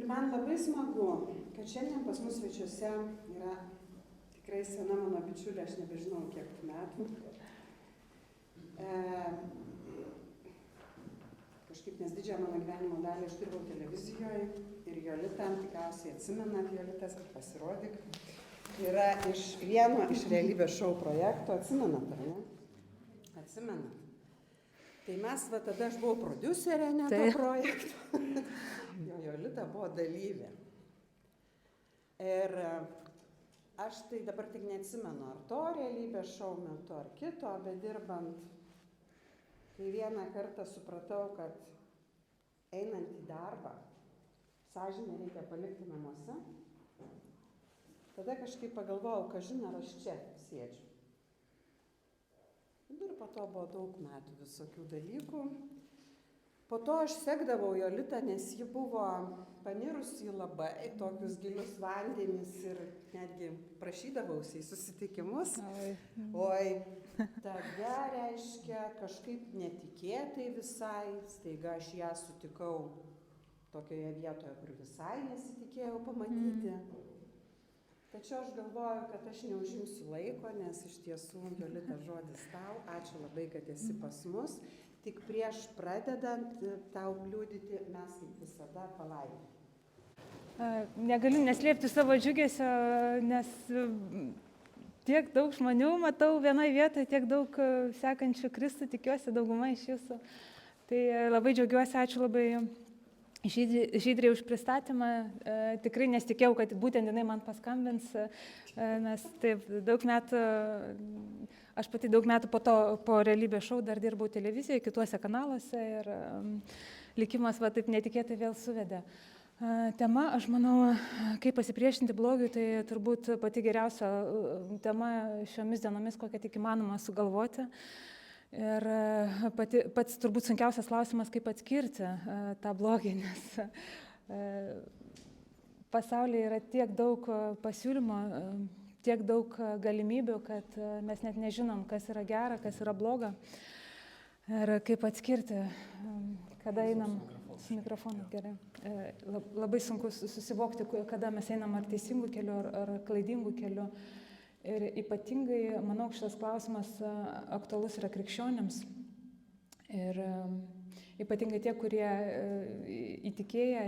Ir man labai smagu, kad šiandien pas mus svečiuose yra tikrai sena mano bičiulė, aš nebežinau kiek metų. Kažkaip nes didžiąją mano gyvenimo dalį aš dirbau televizijoje ir Jolita, tikriausiai atsimenat Jolitas, pasirodyk, yra iš vieno iš realybės šou projekto, atsimenat, ar ne? Atsimenat. Tai mes, tada aš buvau prodiuserė, ne to projekto. Jolita buvo dalyvė. Ir aš tai dabar tik neatsimenu, ar to realybės šou metu, ar kito, bet dirbant, kai vieną kartą supratau, kad einant į darbą, sąžinę reikia palikti namuose, tada kažkaip pagalvojau, kažin ar aš čia sėdžiu. Ir po to buvo daug metų visokių dalykų. Po to aš sekdavau Jolitą, nes ji buvo panirusi į labai tokius gilius vandenis ir netgi prašydavausi į susitikimus. Oi, tada reiškia kažkaip netikėtai visai, staiga aš ją sutikau tokioje vietoje, kur visai nesitikėjau pamatyti. Tačiau aš galvoju, kad aš neužimsiu laiko, nes iš tiesų, Jolita, žodis tau. Ačiū labai, kad esi pas mus. Tik prieš pradedant tau liudyti, mes kaip visada palaiminti. Negaliu neslėpti savo džiugesio, nes tiek daug žmonių matau vienoje vietoje, tiek daug sekančių Kristų, tikiuosi dauguma iš jūsų. Tai labai džiaugiuosi, ačiū labai Žydrei už pristatymą. Tikrai nesitikėjau, kad būtent jinai man paskambins, nes taip daug metų, aš pati daug metų po realybės šou dar dirbau televizijoje, kituose kanaluose ir likimas taip netikėtai vėl suvedė. Tema, aš manau, kaip pasipriešinti blogiui, tai turbūt pati geriausia tema šiomis dienomis, kokią tik įmanoma sugalvoti. Ir pats turbūt sunkiausias klausimas, kaip atskirti tą blogį, nes pasaulyje yra tiek daug pasiūlymų, tiek daug galimybių, kad mes net nežinom, kas yra gera, kas yra bloga. Ir kaip atskirti, kada einam su mikrofonu, gerai. Labai sunku susivokti, kada mes einam ar teisingų kelių, ar klaidingų kelių. Ir ypatingai, manau, šitas klausimas aktualus yra krikščionims. Ir ypatingai tie, kurie įtikėję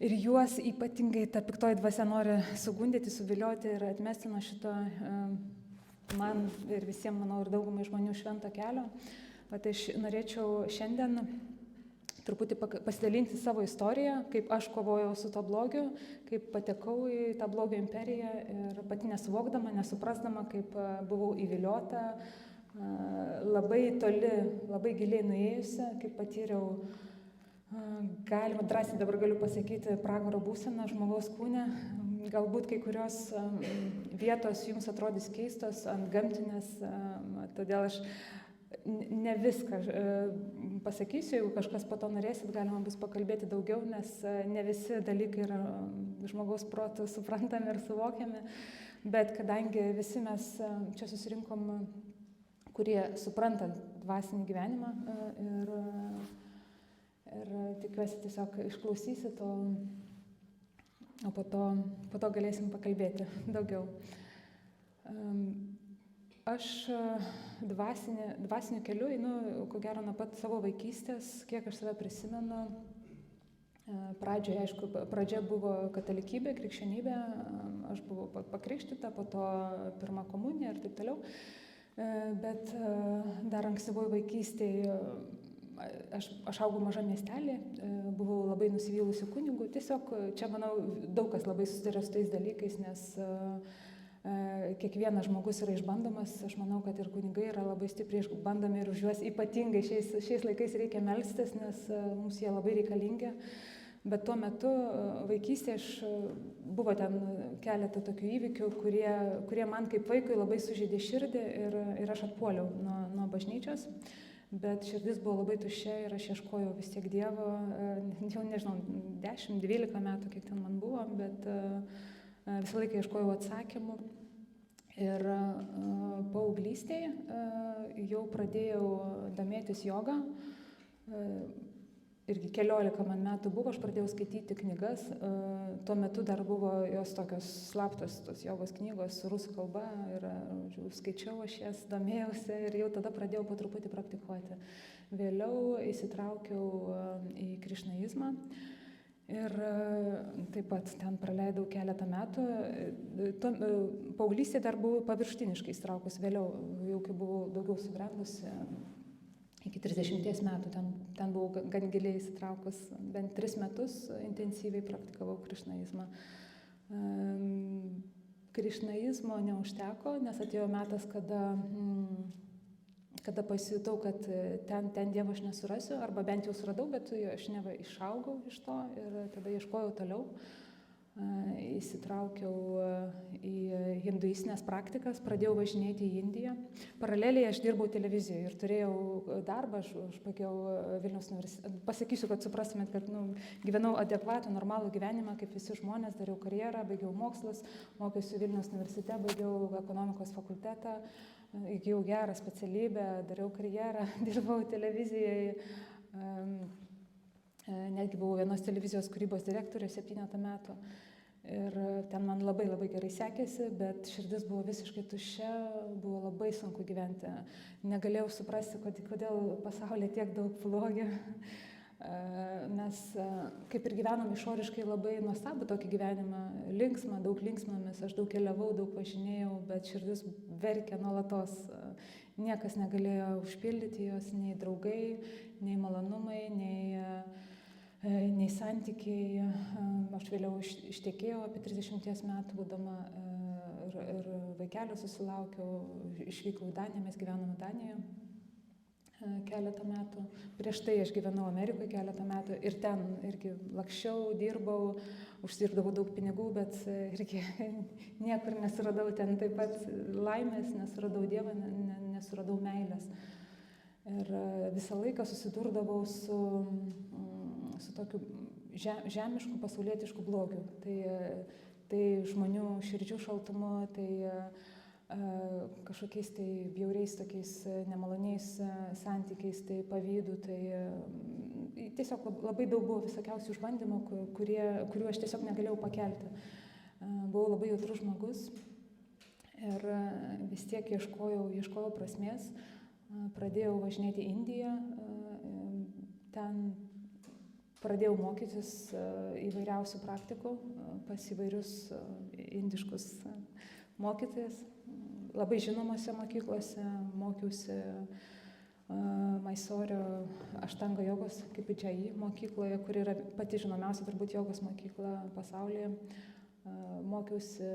ir juos ypatingai ta piktoji dvasia nori sugundyti, suvilioti ir atmesti nuo šito man ir visiems, manau, ir daugumai žmonių švento kelio. Bet aš norėčiau šiandien truputį pasidalinti savo istoriją, kaip aš kovojau su to blogiu, kaip patekau į tą blogio imperiją ir pati nesuvokdama, nesuprasdama, kaip buvau įviliota, labai toli, labai giliai nuėjusi, kaip patyriau, galima drąsiai dabar galiu pasakyti, pragaro būseną žmogaus kūne. Galbūt kai kurios vietos jums atrodys keistos, antgamtinės, todėl aš ne viską pasakysiu, jeigu kažkas po to norėsit, galima bus pakalbėti daugiau, nes ne visi dalykai yra žmogaus protų suprantami ir suvokiami, bet kadangi visi mes čia susirinkom, kurie suprantam dvasinį gyvenimą ir tikiuosi tiesiog išklausysit, o po to galėsim pakalbėti daugiau. Aš dvasiniu keliu einu, ko gero, nuo pat savo vaikystės, kiek aš save prisimenu. Pradžioje, aišku, pradžia buvo katalikybė, krikščionybė, aš buvau pakrikštyta, po to pirma komunija ir taip toliau. Bet dar ankstyvoje vaikystėje aš augau mažam miestelį, buvau labai nusivylusi kunigų. Tiesiog čia, manau, daug kas labai susiduria su tais dalykais, nes kiekvienas žmogus yra išbandomas. Aš manau, kad ir kunigai yra labai stipriai išbandomi ir už juos ypatingai šiais laikais reikia melstis, nes mums jie labai reikalingi. Bet tuo metu vaikystėje buvo ten keletą tokių įvykių, kurie man kaip vaikui labai sužeidė širdį ir aš atpuoliau nuo bažnyčios. Bet širdis buvo labai tuščia ir aš ieškojau vis tiek Dievo, jau nežinau, 10-12 metų, kiek ten man buvo, bet visą laiką ieškojau atsakymų. Ir paauglystėje jau pradėjau domėtis joga. irgi 14 man metų buvo, aš pradėjau skaityti knygas, tuo metu dar buvo jos tokios slaptos, tos jogos knygos rusų kalba ir skaičiau aš jas, domėjausi ir jau tada pradėjau po truputį praktikuoti. Vėliau įsitraukiau į krišnaizmą ir taip pat ten praleidau keletą metų. Paauglystėje dar buvau paviršutiniškai įsitraukus, vėliau jau kai buvau daugiau subrendusi, iki 30 metų ten buvau gan giliai įsitraukus, bent 3 metus intensyviai praktikavau krišnaizmą. Krišnaizmo neužteko, nes atėjo metas, kada pasijutau, kad ten Dievo aš nesurasiu, arba bent jau suradau, bet aš neva išaugau iš to ir tada ieškojau toliau. Įsitraukiau į hinduistinės praktikas, pradėjau važinėti į Indiją. Paraleliai aš dirbau televizijoje ir turėjau darbą, aš baigiau Vilniaus universitetą. Pasakysiu, kad suprastumėt, kad gyvenau adekvatų, normalų gyvenimą, kaip visi žmonės, dariau karjerą, baigiau mokslus, mokiausi Vilniaus universitete, baigiau ekonomikos fakultetą, įgijau gerą specialybę, dariau karjerą, dirbau televizijoje. Netgi buvau vienos televizijos kūrybos direktorė 7 metų ir ten man labai gerai sekėsi, bet širdis buvo visiškai tuščia, buvo labai sunku gyventi. Negalėjau suprasti, kodėl pasaulyje tiek daug blogio. Mes kaip ir gyvenom išoriškai labai nuostabų tokį gyvenimą, linksmą, daug linksmėmis, aš daug keliavau, daug važinėjau, bet širdis verkė nuolatos. Niekas negalėjo užpildyti jos, nei draugai, nei malonumai, nei santykiai. Aš vėliau ištekėjau apie 30 metų būdama ir vaikelio susilaukiau, išvykau į Daniją, mes gyvenome Danijoje keletą metų. Prieš tai aš gyvenau Amerikoje keletą metų ir ten irgi lakščiau, dirbau, užsidirbdavau daug pinigų, bet irgi niekur nesuradau ten taip pat laimės, nesuradau Dievą, nesuradau meilės. Ir visą laiką susidurdavau su tokiu žemišku, pasaulietišku blogiu. Tai žmonių širdžių šaltumu, tai kažkokiais tai bjauriais tokiais nemaloniais santykiais, tai pavydu, tai tiesiog labai daug buvo visokiausių išbandymų, kurių aš tiesiog negalėjau pakelti. Buvau labai jautrus žmogus ir vis tiek ieškojau prasmės. Pradėjau važinėti į Indiją, ten pradėjau mokytis įvairiausių praktikų pas įvairius indiškus mokytojas. Labai žinomose mokyklose mokiausi Maisorio Aštanga jogos kaip Džai mokykloje, kuri yra pati žinomiausia turbūt jogos mokykla pasaulyje. Mokiausi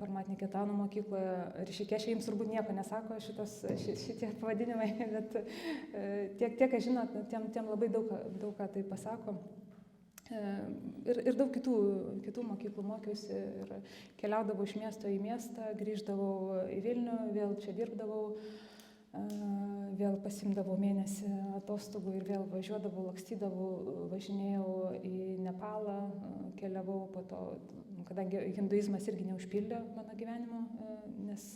Parmatniketano mokykloje. Rišikešė jums turbūt nieko nesako šitie pavadinimai, bet tiek aš žinot, tiem labai daug ką tai pasako. Ir daug kitų mokyklų mokiausi ir keliaudavau iš miesto į miestą, grįždavau į Vilnių, vėl čia dirbdavau, vėl pasimdavau mėnesį atostogų ir vėl važiuodavau, lakstydavau, važinėjau į Nepalą, keliavau po to, kadangi hinduizmas irgi neužpildė mano gyvenimo, nes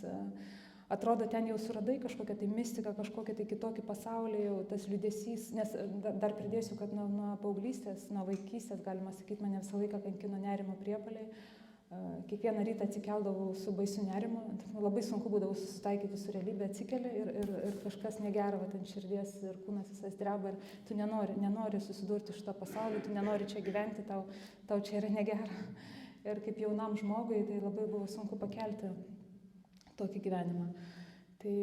atrodo, ten jau suradai kažkokią tai mistiką, kažkokią tai kitokį pasaulį, jau tas liūdesys, nes dar pridėsiu, kad nuo paauglystės, nuo vaikystės, galima sakyti, mane visą laiką kankino nerimo priepuoliai. Kiekvieną rytą atsikeldavau su baisiu nerimu, labai sunku būdavo susitaikyti su realybė, atsikeli ir kažkas negera ant širdies ir kūnas visas dreba ir tu nenori susidurti šitą pasaulį, tu nenori čia gyventi, tau čia yra negera. Ir kaip jaunam žmogui tai labai buvo sunku pakelti tokį gyvenimą. Tai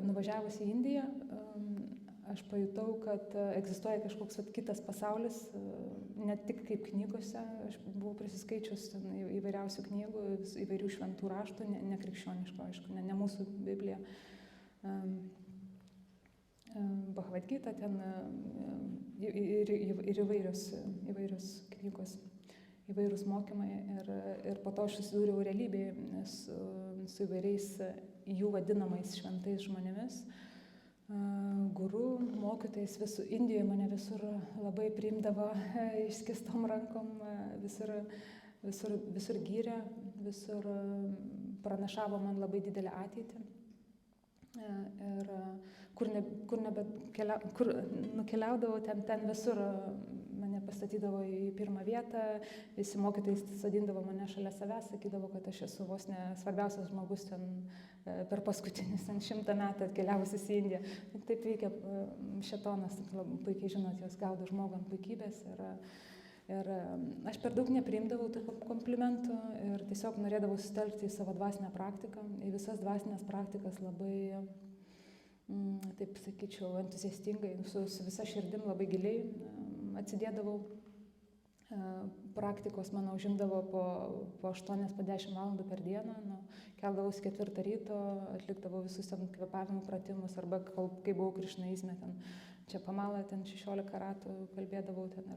nuvažiavus į Indiją, aš pajutau, kad egzistuoja kažkoks kitas pasaulis, ne tik kaip knygose, aš buvau prisiskaičius įvairiausių knygų, įvairių šventų raštų, nekrikščioniško, aišku, ne mūsų Biblija. Bhagavad Gita ten ir įvairios knygos, įvairūs mokymai ir po to aš susidūriau realybėje su įvairiais jų vadinamais šventais žmonėmis, guru, mokytojais. Indijoje mane visur labai priimdavo išskėstom rankom, visur gyrė, visur pranašavo man labai didelę ateitį. Ir kur nukeliaudavau, ten visur mane pastatydavo į pirmą vietą, visi mokytojai sodindavo mane šalia savęs, sakydavo, kad aš esu vos ne svarbiausias žmogus ten per paskutinius 100 metų atkeliavusis į Indiją. Taip veikia šėtonas, puikiai žinot, jos gaudo žmogų ant puikybės. Ir aš per daug nepriimdavau tų komplimentų ir tiesiog norėdavau susitelkti į savo dvasinę praktiką, į visas dvasinės praktikas labai, taip sakyčiau, entuziastingai, su visa širdim labai giliai atsidėdavau. Praktikos mano užimdavo po 8-10 valandų per dieną, keldavausi 4 ryto, atlikdavau visus ten kvėpavimo pratimus, arba kai buvau krišnaizme, ten čia pamalą, ten 16 ratų kalbėdavau ten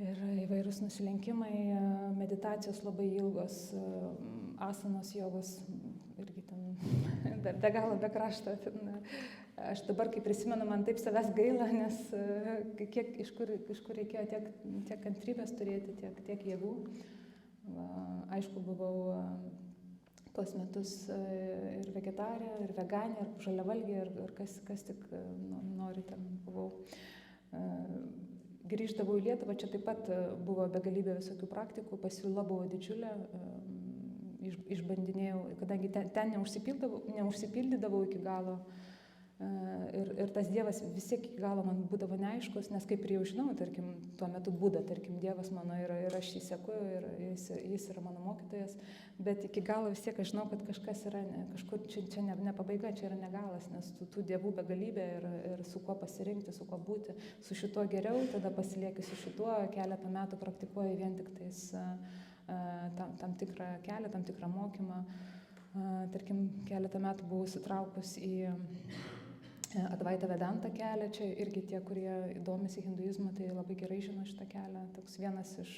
ir įvairūs nusilenkimai, meditacijos labai ilgos, asanos jogos, irgi ten be galo, be krašto. Aš dabar, kai prisimenu, man taip savęs gaila, nes iš kur reikėjo tiek kantrybės turėti, tiek jėgų. Aišku, buvau tuos metus ir vegetarė, ir veganė, ir žaliavalgė, ir kas tik nori ten buvau. Grįždavau į Lietuvą, čia taip pat buvo begalybė visokių praktikų, pasiūla buvo didžiulė, išbandinėjau, kadangi ten neužsipildydavau iki galo ir tas Dievas vis tiek iki galo man būdavo neaiškus, nes kaip ir jau žinau, tarkim, tuo metu Buda, tarkim, Dievas mano yra ir aš jį seku ir jis yra mano mokytojas, bet iki galo vis tiek aš žinau, kad kažkas yra, kažkur čia ne pabaiga, čia yra negalas, nes tų dievų begalybė ir su kuo pasirinkti, su kuo būti, su šituo geriau, tada pasilieki su šituo, keletą metų praktikuoji vien tik tais tam tikrą kelią, tam tikrą mokymą. Tarkim, keletą metų buvau įsitraukus į Advaita Vedanta kelią, čia irgi tie, kurie domisi hinduizmu, tai labai gerai žino šitą kelią. Toks vienas iš,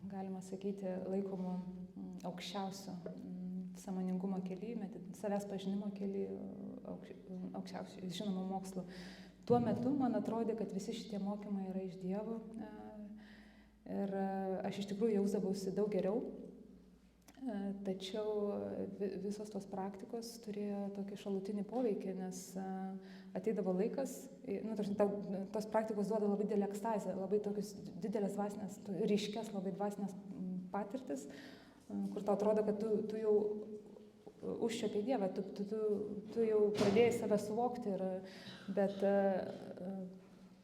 galima sakyti, laikomų aukščiausių sąmoningumo kely, savęs pažinimo kely, aukščiausių žinomų mokslų. Tuo metu man atrodė, kad visi šitie mokymai yra iš Dievo ir aš iš tikrųjų jausdavausi daug geriau. Tačiau visos tos praktikos turėjo tokį šalutinį poveikį, nes ateidavo laikas, tos praktikos duoda labai didelę ekstazę, labai tokius didelės dvasinės, ryškės labai dvasinės patirtis, kur tau atrodo, kad tu jau užčiuopei Dievą, tu jau pradėjai save suvokti,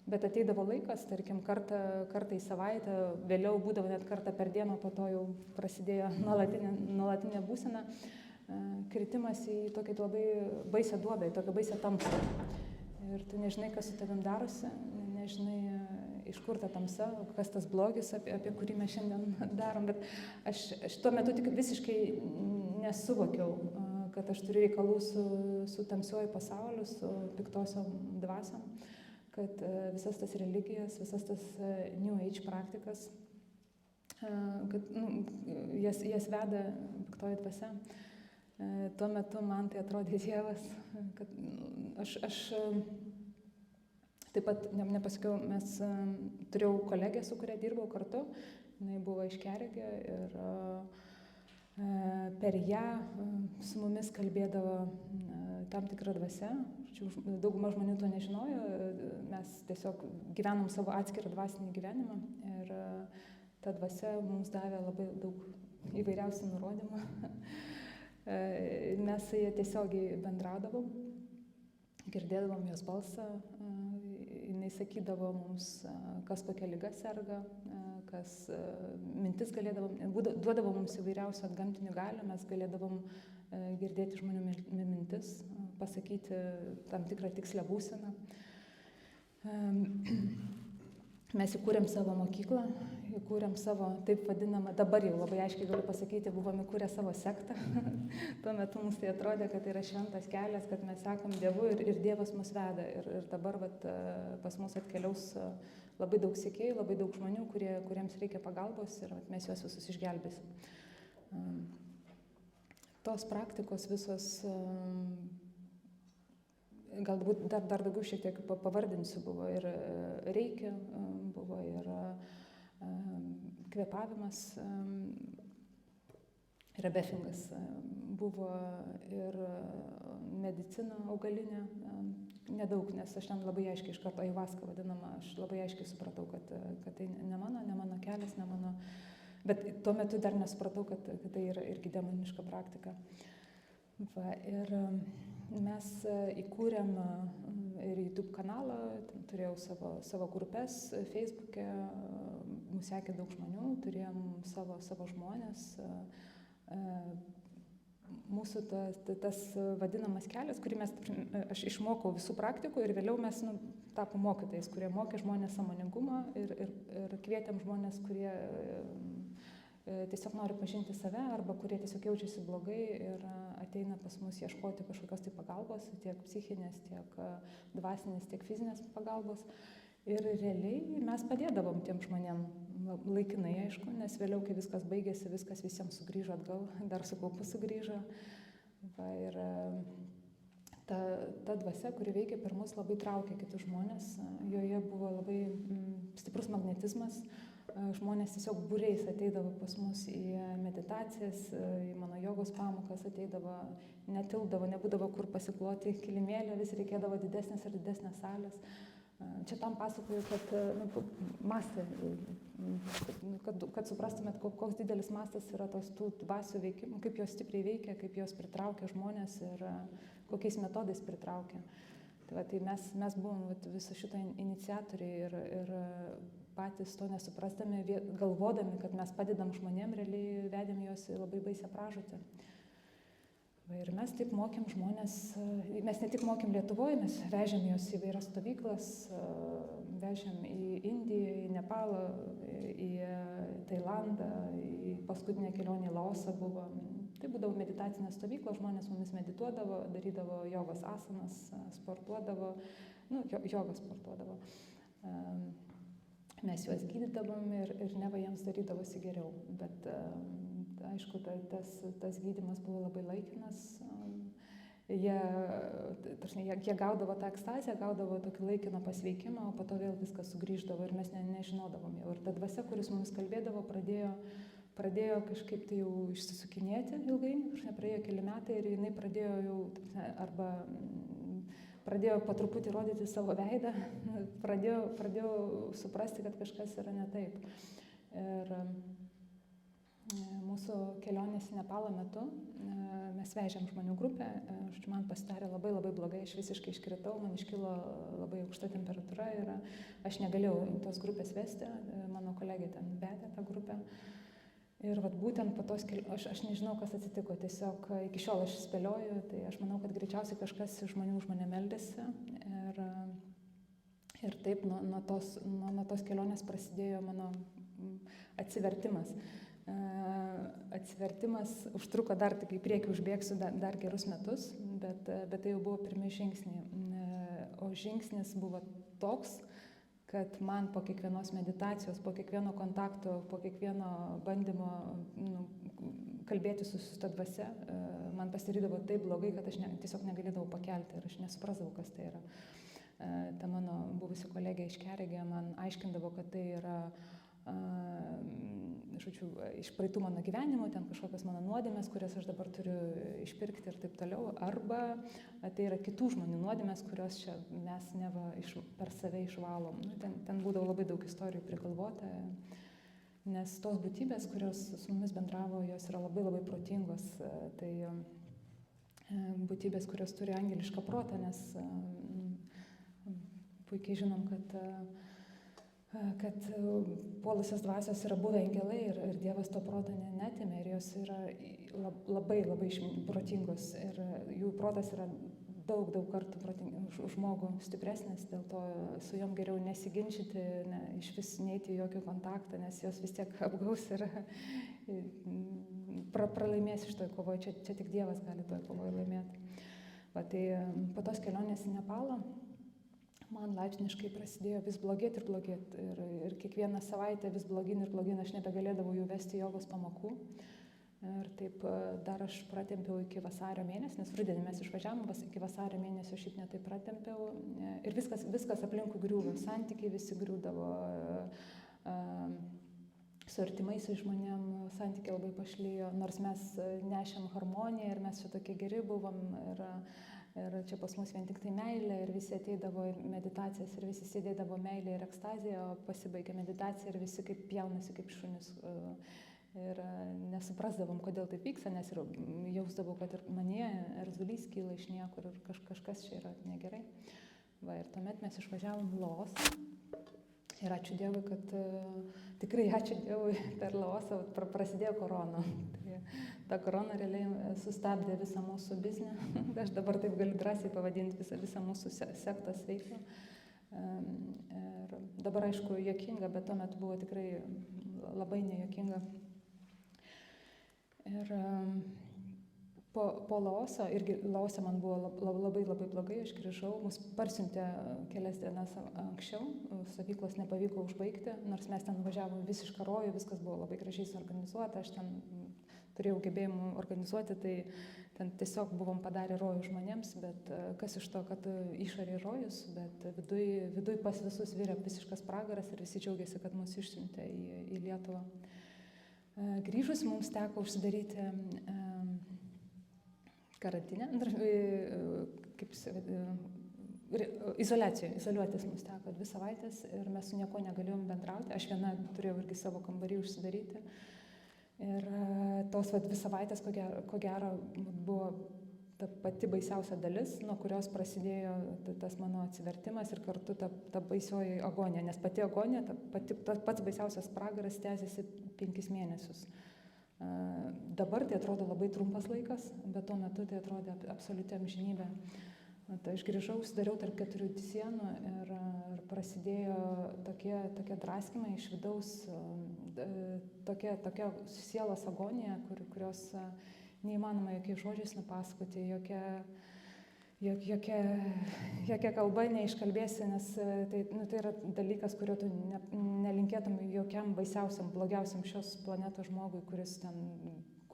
bet ateidavo laikas, tarkim, kartą į savaitę, vėliau būdavo net kartą per dieną, po to jau prasidėjo nuolatinė būsena, kritimas į tokią labai baisią duobę, į tokią baisią tamsą. Ir tu nežinai, kas su tavim darosi, nežinai, iš kur ta tamsa, kas tas blogis, apie kurį mes šiandien darom, bet aš tuo metu tik visiškai nesuvokiau, kad aš turiu reikalų su tamsiuoju pasauliu, su piktosiom dvasiom, kad visas tas religijas, visas tas New Age praktikas, kad jas veda piktoji dvasia. Tuo metu man tai atrodė Dievas, kad aš taip pat nepasakiau, mes turėjau kolegę, su kuria dirbau kartu, jinai buvo iš Kerigio ir per ją su mumis kalbėdavo tam tikra dvasia. Dauguma žmonių to nežinojo, mes tiesiog gyvenom savo atskirą dvasinį gyvenimą ir ta dvasia mums davė labai daug įvairiausių nurodymų. Mes su ja tiesiogiai bendraudavom, girdėdavom jos balsą, jinai sakydavo mums, kas kokia liga serga, kas mintis duodavo mums įvairiausių atgamtinių galių, mes galėdavom girdėti žmonių mintis, pasakyti tam tikrą tikslę būseną. Mes įkūrėm savo mokyklą, įkūrėm savo taip vadinamą, dabar jau labai aiškiai galiu pasakyti, buvom įkūrę savo sektą. Tuo metu mums tai atrodė, kad tai yra šventas kelias, kad mes sekam Dievu ir Dievas mus veda. Ir dabar pas mus atkeliaus labai daug sekėjų, labai daug žmonių, kuriems reikia pagalbos ir mes juos visus išgelbėsim. Tos praktikos visos, galbūt dar daugiau šiek tiek pavardinsiu, buvo ir reiki, buvo ir kvėpavimas, rebefingas, buvo ir medicina augalinė, nedaug, nes aš ten labai aiškiai iš karto ayahuasca vadinama, aš labai aiškiai supratau, kad tai ne mano kelias, ne mano, bet tuo metu dar nesupratau, kad tai yra irgi demoniška praktika. Va, ir mes įkūrėm ir YouTube kanalą, turėjau savo grupės Facebook'e, mus sekė daug žmonių, turėjom savo žmonės. Mūsų tas vadinamas kelias, kurį aš išmokau visų praktikų ir vėliau mes tapom mokytojais, kurie mokė žmonės sąmoningumo ir kvietėm žmonės, kurie tiesiog nori pažinti save arba kurie tiesiog jaučiasi blogai ir ateina pas mus ieškoti kažkokios tai pagalbos, tiek psichinės, tiek dvasinės, tiek fizinės pagalbos. Ir realiai mes padėdavom tiem žmonėm, laikinai aišku, nes vėliau, kai viskas baigėsi, viskas visiems sugrįžo atgal, dar su kaupu sugrįžo. Va, ir ta dvasia, kuri veikia per mus, labai traukė kitus žmonės, joje buvo labai stiprus magnetizmas, žmonės tiesiog būriais ateidavo pas mus į meditacijas, į mano jogos pamokas, ateidavo, netildavo, nebūdavo kur pasikloti kilimėlio, vis reikėdavo didesnės ir didesnės salės. Čia tam pasakoju, kad mastai, kad suprastumėt, koks didelis mastas yra tų dvasių veikimų, kaip jos stipriai veikia, kaip jos pritraukia žmonės ir kokiais metodais pritraukia. Tai mes buvom viso šito iniciatoriai ir patys to nesuprastami, galvodami, kad mes padedam žmonėm, realiai vedėm juos į labai baisią pražūtį. Ir mes taip mokėm žmonės, mes ne tik mokėm Lietuvoje, mes vežėm juos į vairias stovyklas, vežėm į Indiją, į Nepalą, į Tailandą, į paskutinę kelionę į Laosą buvo. Tai būdavo meditacinė stovykla, žmonės mumis medituodavo, darydavo jogos asanas, sportuodavo, jogą sportuodavo. Mes juos gydydavom ir neva jiems darydavosi geriau, bet aišku, tas gydymas buvo labai laikinas. Jie gaudavo tą ekstazę, gaudavo tokį laikiną pasveikimą, o po to vėl viskas sugrįždavo ir mes nežinodavom jau. Ir ta dvasia, kuris mums kalbėdavo, pradėjo kažkaip tai jau išsisukinėti ilgainiui, praėjo keli metai ir jinai pradėjo jau, arba pradėjo po truputį rodyti savo veidą, pradėjo suprasti, kad kažkas yra ne taip. Ir mūsų kelionės į Nepalą metu mes vežėm žmonių grupę, man pasidarė labai blogai, aš visiškai iškritau, man iškilo labai aukšta temperatūra ir aš negalėjau tos grupės vesti, mano kolegė ten vedė tą grupę. Ir būtent po tos kelionės, aš nežinau, kas atsitiko, tiesiog iki šiol aš spėlioju, tai aš manau, kad greičiausiai kažkas iš žmonių už mane meldėsi. Ir taip nuo tos kelionės prasidėjo mano atsivertimas. Atsivertimas užtruko dar, tik į priekį užbėgsiu dar gerus metus, bet tai jau buvo pirmi žingsniai. O žingsnis buvo toks, kad man po kiekvienos meditacijos, po kiekvieno kontakto, po kiekvieno bandymo kalbėti su ta dvasia, man pasidarydavo taip blogai, kad aš tiesiog negalėdavau pakelti ir aš nesuprasdavau, kas tai yra. Ta mano buvusi kolegė iš Keregė man aiškindavo, kad tai yra iš praeitų mano gyvenimo, ten kažkokios mano nuodėmės, kurias aš dabar turiu išpirkti ir taip toliau, arba tai yra kitų žmonių nuodėmės, kurios čia mes neva per save išvalom. Ten būdavo labai daug istorijų prigalvota, nes tos būtybės, kurios su mumis bendravo, jos yra labai protingos. Tai būtybės, kurios turi angelišką protą, nes puikiai žinom, kad puolusios dvasios yra buvę angelai ir Dievas to proto neatėmė ir jos yra labai protingos ir jų protas yra daug kartų už žmogų stipresnis, dėl to su jom geriau nesiginčyti, iš vis neiti į jokį kontaktą, nes jos vis tiek apgaus ir pralaimės iš toj kovoje, čia tik Dievas gali toj kovoje laimėti. Tai po tos kelionės į Nepalą man laipsniškai prasidėjo vis blogėti ir kiekvieną savaitę vis blogyn, aš nebegalėdavau jų vesti jogos pamokų. Ir taip dar aš pratempiau iki vasario mėnesio, nes rudenį mes išvažiavom, iki vasario mėnesio šiaip ne taip pratempiau. Ir viskas aplinkui griūvo, santykiai visi griūdavo, su artimaisiais žmonėm santykiai labai pašlijo, nors mes nešėm harmoniją ir mes čia tokie geri buvom ir čia pas mus vien tik tai meilė ir visi ateidavo į meditacijas ir visi sėdėdavo meilė ir ekstazija, o pasibaigė meditacija ir visi kaip pjaunasi kaip šunys. Ir nesuprasdavom, kodėl taip vyksta, nes ir jausdavau, kad ir manyje erzulys kyla iš niekur ir kažkas čia yra negerai. Va, ir tuomet mes išvažiavom Laosą. Ir ačiū Dievui, kad tikrai ačiū Dievui per Laosą prasidėjo korona. Tai ta korona realiai sustabdė visą mūsų biznį. Aš dabar taip galiu drąsiai pavadinti visą mūsų sektos veiklą. Ir dabar aišku juokinga, bet tuo metu buvo tikrai labai nejuokinga. Ir po Laoso, irgi Laose man buvo labai blogai, aš grįžau, mus parsiuntė kelias dienas anksčiau, stovyklos nepavyko užbaigti, nors mes ten važiavom visišką rojų, viskas buvo labai gražiai suorganizuota, aš ten turėjau gebėjimų organizuoti, tai ten tiesiog buvom padarę rojų žmonėms, bet kas iš to, kad išorė rojus, bet viduj pas visus virė visiškas pragaras ir visi džiaugiasi, kad mus išsiuntė į Lietuvą. Grįžus mums teko užsidaryti karantinę, izoliuotis mums teko 2 savaitės ir mes su nieko negalėjom bendrauti. Aš viena turėjau irgi savo kambarį užsidaryti. Ir tos 2 savaitės, ko gero, buvo ta pati baisiausia dalis, nuo kurios prasidėjo tas mano atsivertimas ir kartu ta baisioji agonija, nes pati agonija, pats baisiausias pragaras tęsiasi 5 mėnesius. Dabar tai atrodo labai trumpas laikas, bet tuo metu tai atrodė absoliuti amžinybė. Tai aš grįžau, užsidariau tarp 4 sienų ir prasidėjo tokie draskymai iš vidaus, tokia sielos agonija, kurios neįmanoma jokiais žodžiais nupasakoti, jokia kalba neiškalbėsi, nes tai yra dalykas, kurio tu nelinkėtum jokiam baisiausiam, blogiausiam šios planetos žmogui, kuris ten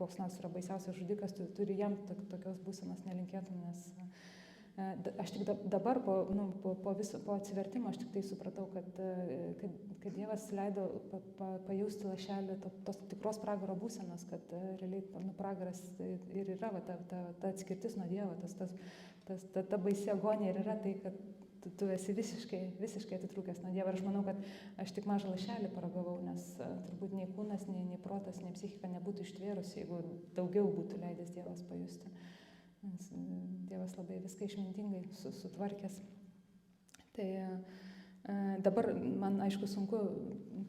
koks nors yra baisiausias žudikas, tu turi jam tokios būsenos nelinkėtum, nes aš tik dabar po atsivertimo aš tik tai supratau, kad Dievas leido pajusti lašelį tos tikros pragaro būsenos, kad realiai pragaras ir yra ta atskirtis nuo Dievo, ta baisi agonija ir yra tai, kad tu esi visiškai atitrūkęs nuo Dievo. Ir aš manau, kad aš tik mažą lašelį paragavau, nes turbūt nei kūnas, nei protas, nei psichika nebūtų ištvėrusi, jeigu daugiau būtų leidęs Dievas pajusti. Nes Dievas labai viską išmintingai sutvarkęs. Tai dabar man, aišku, sunku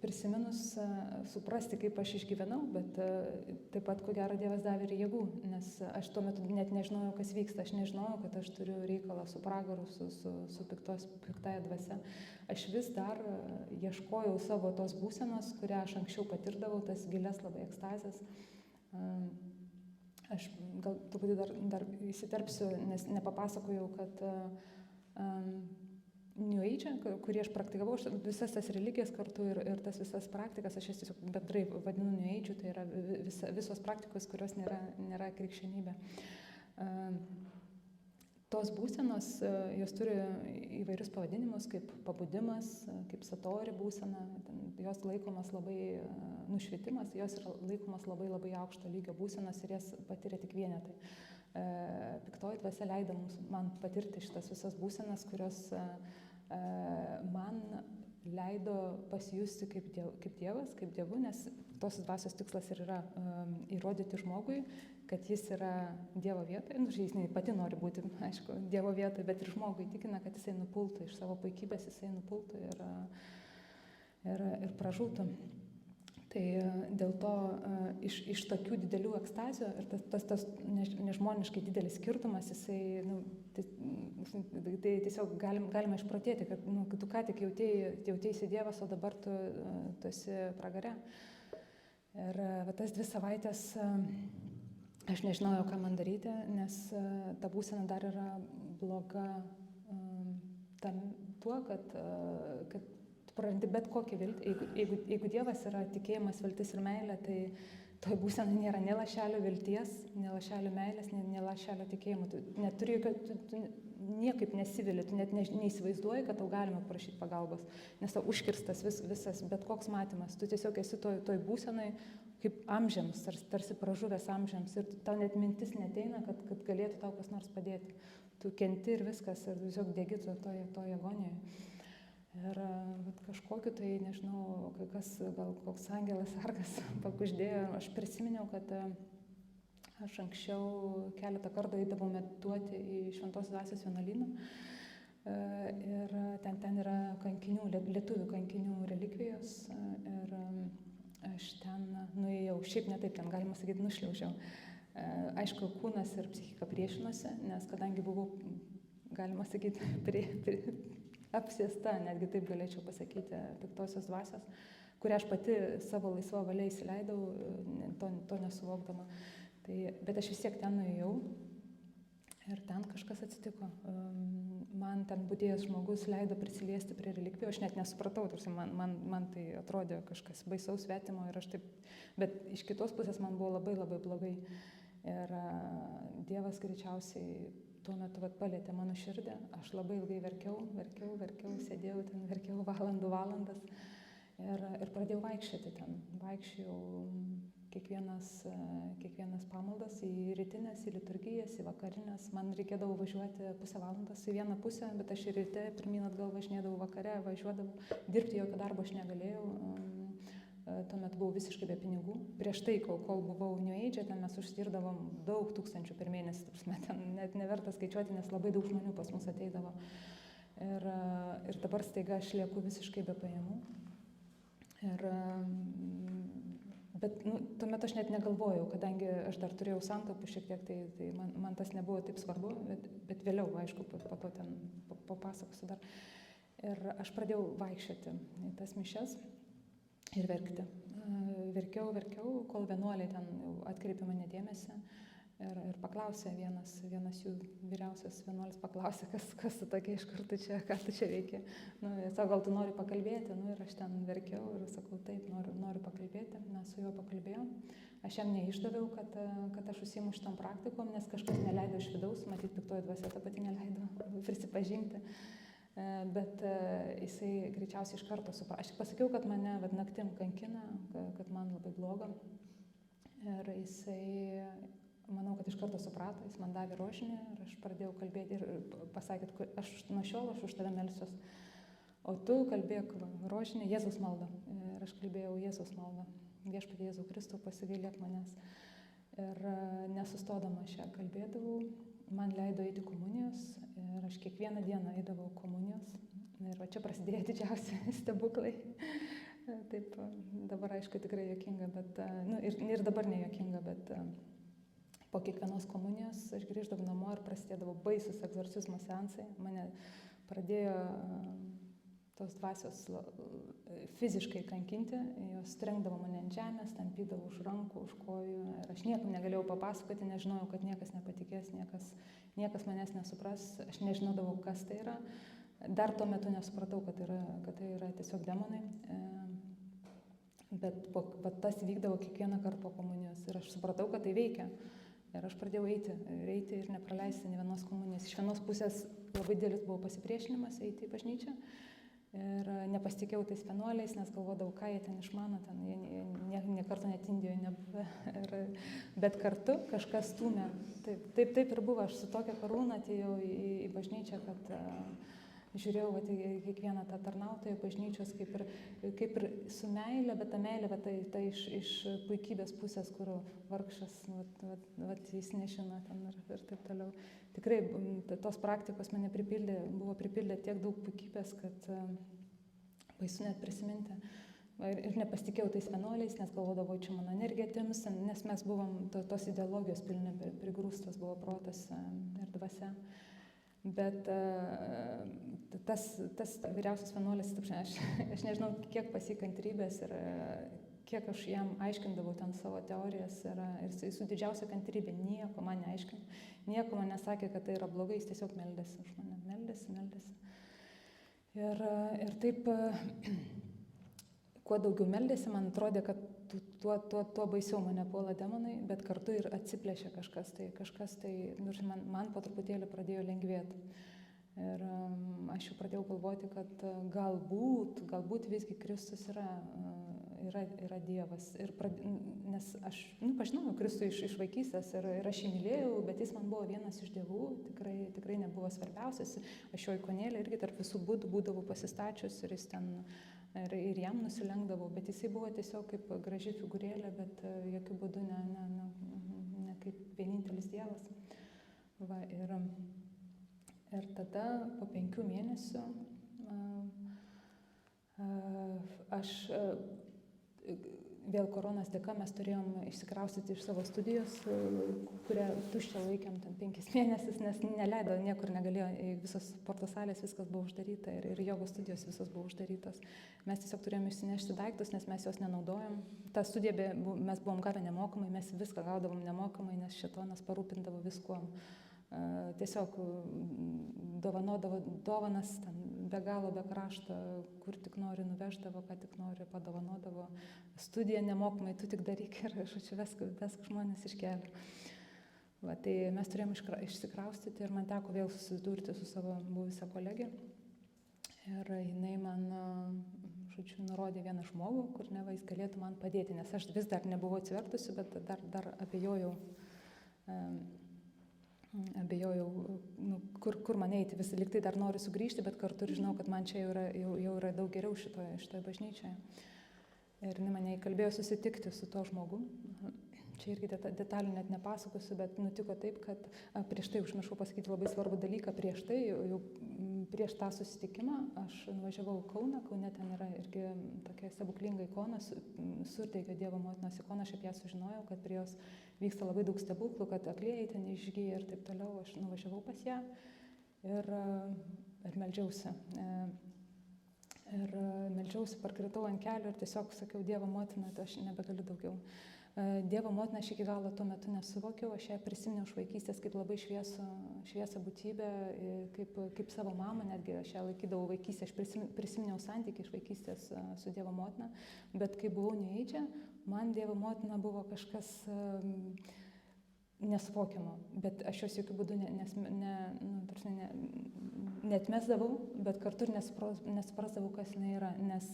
prisiminus suprasti, kaip aš išgyvenau, bet taip pat, ko gero, Dievas davė ir jėgų, nes aš tuo metu net nežinojau, kas vyksta, aš nežinojau, kad aš turiu reikalą su pragaru, su piktąja dvasia. Aš vis dar ieškojau savo tos būsenos, kurią aš anksčiau patirdavau, tas gilias labai ekstazės. Aš gal truputį dar įsiterpsiu, nes nepapasakojau, kad New Age, kurį aš praktikavau, visas tas religijas kartu ir tas visas praktikas, aš jas tiesiog bendrai vadinu New Age, tai yra visos praktikos, kurios nėra krikščionybė. Tos būsenos, jos turi įvairius pavadinimus, kaip pabudimas, kaip satori būsena, jos laikomas labai nušvitimas, jos yra laikomas labai aukšto lygio būsenos ir jas patiria tik vienetai. Piktoji dvasia leido man patirti šitas visas būsenas, kurios man leido pasijusti kaip Dievas, kaip Dievu, nes tos dvasios tikslas ir yra įrodyti žmogui, kad jis yra Dievo vietoje. Jis pati nori būti, aišku, Dievo vietoje, bet ir žmogui įtikina, kad jisai nupultų iš savo puikybės, jisai nupultų ir pražūtų. Tai dėl to iš tokių didelių ekstazių ir tas nežmoniškai didelis skirtumas, jisai, tai tiesiog galima išprotėti, kad tu ką tik jautėsi Dievas, o dabar tu esi pragare. Ir tas 2 savaitės aš nežinojau, ką man daryti, nes ta būsena dar yra bloga tuo, kad tu prarandi bet kokią viltį. Jeigu Dievas yra tikėjimas, viltis ir meilė, toj būsenai nėra nei lašelio vilties, nei lašelio meilės, nei lašelio tikėjimo. Tu neturi jokio, tu niekaip nesivili, tu net neįsivaizduoji, kad tau galima prašyti pagalbos, nes tau užkirstas visas bet koks matymas. Tu tiesiog esi toj būsenai kaip amžiams, tarsi pražuvęs amžiams ir tau net mintis neteina, kad galėtų tau kas nors padėti. Tu kenti ir viskas ir tiesiog degi toje agonijoje. Ir kažkokiu tai, nežinau, kas, gal koks angelas sargas pakuždėjo, aš prisiminiau, kad aš anksčiau keletą kartų eidavau medituoti į Šventosios Dvasios vienuolyną ir ten yra kankinių, lietuvių kankinių relikvijos ir aš ten nuėjau, šiaip ne taip, ten galima sakyti, nušliaužiau. Aišku, kūnas ir psichika priešinosi, nes kadangi buvau, galima sakyti, apsėsta, netgi taip galėčiau pasakyti, piktosios dvasios, kurią aš pati savo laisvą valią įsileidau, to nesuvokdama. Bet aš vis tiek ten nuėjau ir ten kažkas atsitiko. Man ten būdėjęs žmogus leido prisiliesti prie relikvijų, aš net nesupratau, tarsi man tai atrodė kažkas baisaus svetimo ir aš taip, bet iš kitos pusės man buvo labai labai blogai. Ir Dievas greičiausiai tuo metu palėtė mano širdį, aš labai ilgai verkiau, sėdėjau ten, verkiau valandas ir pradėjau vaikščioti ten, vaikščiojau kiekvienas pamaldas, į rytinės, į liturgijas, į vakarinės. Man reikėdavo važiuoti pusę valandos į vieną pusę, bet aš ir ryte pirmyn atgal važinėdavau, vakare važiuodavau, dirbti jokio darbo aš negalėjau. Tuomet buvau visiškai be pinigų. Prieš tai, kol buvau New Age, ten mes užsidirdavom daug tūkstančių per mėnesį, ten net neverta skaičiuoti, nes labai daug žmonių pas mus ateidavo. Ir dabar staiga aš lieku visiškai be pajamų. Bet tuomet aš net negalvojau, kadangi aš dar turėjau santaupų šiek tiek, tai man tas nebuvo taip svarbu, bet vėliau, aišku, po to ten papasakosiu dar. Ir aš pradėjau vaikščioti į tas mišias ir verkti. Verkiau, kol vienuoliai ten atkreipė mane dėmesį ir paklausė, vienas jų vyriausias vienuolis paklausė, kas tu tokia, iš kur tu čia, ką tu čia veiki. Sako, gal tu nori pakalbėti, ir aš ten verkiau ir sakau, taip, noriu pakalbėti, mes su juo pakalbėjom. Aš jam neišdaviau, kad aš užsiimu šitam praktikom, nes kažkas neleido iš vidaus, matyt, piktoji dvasia ta pati neleido prisipažinti. Bet jisai greičiausiai iš karto suprato. Aš tik pasakiau, kad mane naktim kankina, kad man labai bloga. Ir jisai, manau, kad iš karto suprato, jis man davė rožinį ir aš pradėjau kalbėti ir pasakė, nuo šiol aš už tave melsiuos. O tu kalbėk rožinį, Jėzaus maldą. Ir aš kalbėjau Jėzaus maldą. Viešpatie Jėzau Kristau, pasigailėk manęs. Ir nesustodama aš ją kalbėdavau. Man leido eiti komunijos ir aš kiekvieną dieną eidavau komunijos. Ir va čia prasidėjo didžiausi stebuklai. Taip, dabar aišku tikrai juokinga, bet, ir dabar nejuokinga, bet po kiekvienos komunijos aš grįždavau namo ir prasidėdavo baisus egzorcizmo seansai. Mane pradėjo tos dvasios fiziškai kankinti, jos trenkdavo mane ant žemės, tampydavo už rankų, už kojų ir aš niekam negalėjau papasakoti, nežinojau, kad niekas nepatikės, niekas manęs nesupras, aš nežinodavau, kas tai yra. Dar tuo metu nesupratau, kad tai yra tiesiog demonai, bet tas vykdavo kiekvieną kartą po komunijos ir aš supratau, kad tai veikia. Ir aš pradėjau eiti ir nepraleisti nė vienos komunijos. Iš vienos pusės labai didelis buvo pasipriešinimas eiti į bažnyčią. Ir nepasitikėjau tais vienuoliais, nes galvodavau, ką jie ten išmano, jie nė karto net Indijoje nebuvę. Bet kartu kažkas stūmė. Taip ir buvo, aš su tokia karūna atėjau į bažnyčią, kad žiūrėjau į kiekvieną tą tarnautoją bažnyčios kaip ir su meilė, bet ta meilė tai iš puikybės pusės, kur vargšas jis nežino ten ir taip toliau. Tikrai tos praktikos mane buvo pripildę tiek daug puikybės, kad baisu net prisiminti. Ir nepasitikėjau tais vienuoliais, nes galvodavau, čia mano energija atims, nes mes buvom tos ideologijos pilni, prigrūstas buvo protas ir dvasia. Bet tas vyriausias vienuolis, aš nežinau, kiek pas jį kantrybės ir kiek aš jam aiškindavau ten savo teorijas ir su didžiausia kantrybė nieko man neaiškino, nieko man nesakė, kad tai yra blogai, jis tiesiog meldėsi už mane, meldėsi. Ir taip, kuo daugiau meldėsi, man atrodė, kad tuo baisiau mane puola demonai, bet kartu ir atsiplėšia kažkas tai man po truputėlį pradėjo lengvėti. Ir aš jau pradėjau galvoti, kad galbūt visgi Kristus yra Dievas. Nes aš pažinojau Kristų iš vaikystės ir aš jį mylėjau, bet jis man buvo vienas iš dievų, tikrai nebuvo svarbiausias. Aš jo ikonėlę irgi tarp visų būdų būdavau pasistačius ir jis ten ir jam nusilenkdavau, bet jisai buvo tiesiog kaip graži figūrėlė, bet jokių būdų ne kaip vienintelis Dievas. Va, ir tada po 5 mėnesių aš vėl koronos dėka mes turėjom išsikraustyti iš savo studijos, kurią tuščią laikėm ten 5 mėnesius, nes neleido, niekur negalėjo, visos sporto salės, viskas buvo uždaryta ir jogos studijos visos buvo uždarytos. Mes tiesiog turėjom išsinešti daiktus, nes mes jos nenaudojom. Ta studija mes buvom gavę nemokamai, mes viską gaudavom nemokamai, nes šėtonas parūpindavo viskuom. Tiesiog dovanodavo dovanas, ten be galo, be krašto, kur tik nori nuveždavo, ką tik nori padovanodavo. Studiją nemokamai, tu tik daryk ir vesk žmonės iš kelio. Va, tai mes turėjom išsikraustyti ir man teko vėl susidurti su savo buvusią kolegę. Ir jinai man, nurodė vieną žmogų, kur neva jis galėtų man padėti, nes aš vis dar nebuvau atsivertusi, bet dar abejojau, kur man eiti, vis liktai dar noriu sugrįžti, bet kartu ir žinau, kad man čia jau yra daug geriau šitoje bažnyčioje. Ir mane įkalbėjo susitikti su to žmogu. Čia irgi detalių net nepasakosiu, bet nutiko taip, kad prieš tai užmiršau pasakyti labai svarbų dalyką. Prieš tą susitikimą aš nuvažiavau į Kauną. Kaune ten yra irgi tokia stebuklinga ikona, Surdeigio Dievo motinos ikona. Aš apie ją sužinojau, kad prie jos vyksta labai daug stebuklų, kad aklieji ten išgyja ir taip toliau. Aš nuvažiavau pas ją ir meldžiausi. Ir meldžiausi, parkritau ant kelių ir tiesiog sakiau, Dievo motina, tai aš nebegaliu daugiau. Dievo motiną aš iki galo tuo metu nesuvokiau, aš ją prisiminiau iš vaikystės kaip labai šviesą būtybę, kaip savo mamą, netgi aš ją laikydavau vaikystę, aš prisiminiau santykį iš vaikystės su Dievo motina, bet kai buvau neįdžia, man Dievo motina buvo kažkas nesuvokiamo, bet aš jos jokių būdų neatmesdavau, bet kartu ir nesuprasdavau, kas jinai yra, nes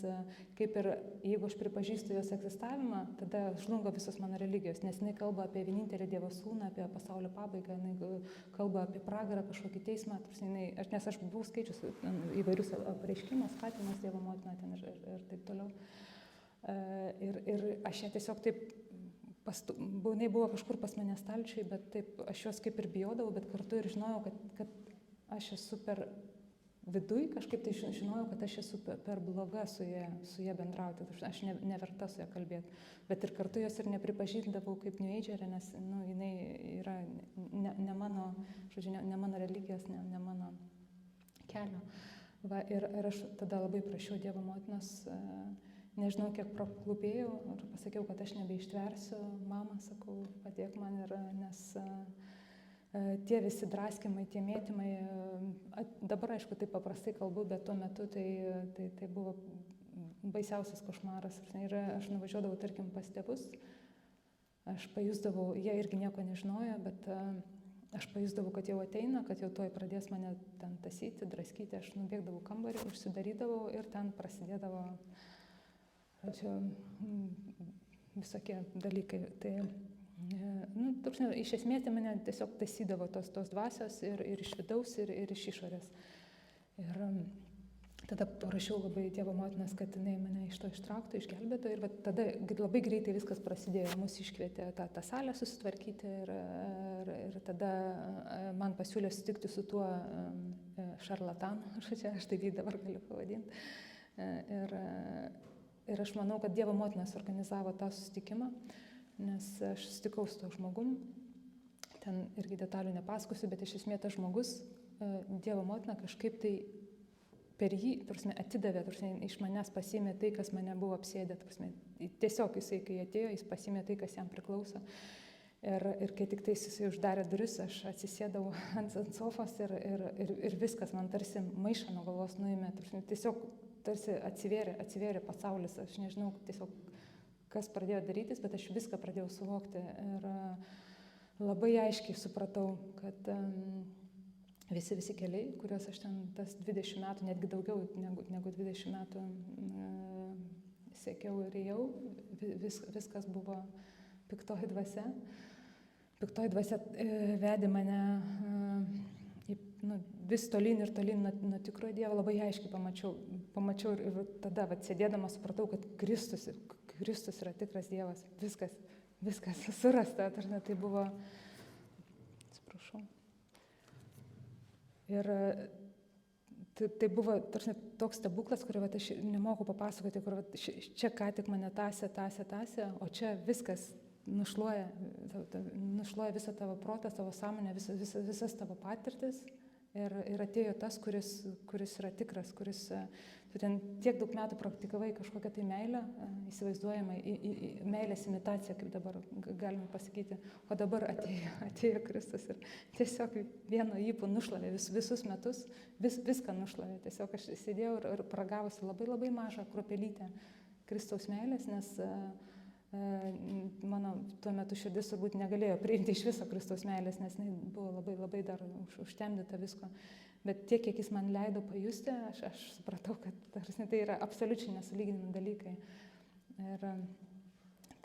kaip ir jeigu aš pripažįstu jos egzistavimą, tada žlunga visos mano religijos, nes jinai kalba apie vienintelį Dievo sūnų, apie pasaulio pabaigą, jinai kalba apie pragarą, kažkokį teismą, nes aš buvau skaičius įvairius apreiškimus, Fatimas Dievo motina ten ir taip toliau. Ir aš ją tiesiog taip jinai buvo kažkur pas mane stalčiui, bet taip, aš jos kaip ir bijodavau, bet kartu ir žinojau, kad aš esu per viduj, kažkaip tai žinojau, kad aš esu per bloga su ja bendrauti, aš neverta su ja kalbėti, bet ir kartu jos ir nepripažindavau kaip New Agerė, nes jinai yra ne mano religijos, ne mano kelio. Va, ir aš tada labai prašiau Dievo motinos, nežinau, kiek praklupėjau ir pasakiau, kad aš nebeištversiu. Mama, sakau, padėk man, nes tie visi draskimai, tie mėtymai, dabar aišku, taip paprastai kalbu, bet tuo metu tai buvo baisiausias košmaras. Ir aš nuvažiuodavau, tarkim, pas tėvus, aš pajusdavau, jie irgi nieko nežinojo, bet aš pajusdavau, kad jau ateina, kad jau tuoj pradės mane ten tasyti, draskyti, aš nubėgdavau kambarį, užsidarydavau ir ten prasidėdavo visokie dalykai. Tai, iš esmės tai mane tiesiog tasydavo tos dvasios ir iš vidaus, ir iš išorės. Ir tada parašiau labai Dievo motinas, kad jinai mane iš to ištrauktų, išgelbėtų. Ir tada labai greitai viskas prasidėjo. Mus iškvietė tą salę susitvarkyti ir tada man pasiūlė sutikti su tuo šarlatanu, aš taip jį dabar galiu pavadinti. Ir aš manau, kad Dievo motinas organizavo tą susitikimą, nes aš susitikau su to žmogum, ten irgi detalių nepasakosiu, bet iš esmės tas žmogus, Dievo motina kažkaip tai per jį atidavė, iš manęs pasiėmė tai, kas mane buvo apsėdę. Tiesiog jisai, kai atėjo, jis pasiėmė tai, kas jam priklauso. Ir kai tik tais jisai uždarė duris, aš atsisėdau ant sofos ir viskas man tarsi maišą nuo galvos nuėmė. Tiesiog tarsi atsivėrė pasaulis, aš nežinau, tiesiog kas pradėjo darytis, bet aš viską pradėjau suvokti ir labai aiškiai supratau, kad visi keliai, kuriuos aš ten tas 20 metų, netgi daugiau negu 20 metų siekiau ir ėjau, viskas buvo piktoji dvasia. Piktoji dvasia vedė mane vis tolyn ir tolyn nuo tikrojo Dievo, labai aiškiai pamačiau ir tada, sėdėdama, supratau, kad Kristus yra tikras Dievas, viskas surasta, tai buvo, atsiprašau. Ir tai buvo toks stebuklas, kurį aš nemoku papasakoti, kur čia ką tik mane tąsė, o čia viskas nušluoja visą tavo protą, tavo sąmonę, visas tavo patirtis. Ir atėjo tas, kuris yra tikras, kuris tu ten tiek daug metų praktikavai kažkokią tai meilę, įsivaizduojamą, meilės imitaciją, kaip dabar galime pasakyti, o dabar atėjo Kristus ir tiesiog vieno ypu nušlavė visus metus, viską nušlavė. Tiesiog aš sėdėjau ir pragavusi labai mažą kruopelytę Kristaus meilės, nes mano tuo metu širdis turbūt negalėjo priimti iš viso Kristaus meilės, nes buvo labai dar užtemdyta visko. Bet tiek, kiek jis man leido pajusti, aš supratau, kad tai yra absoliučiai nesulyginami dalykai. Ir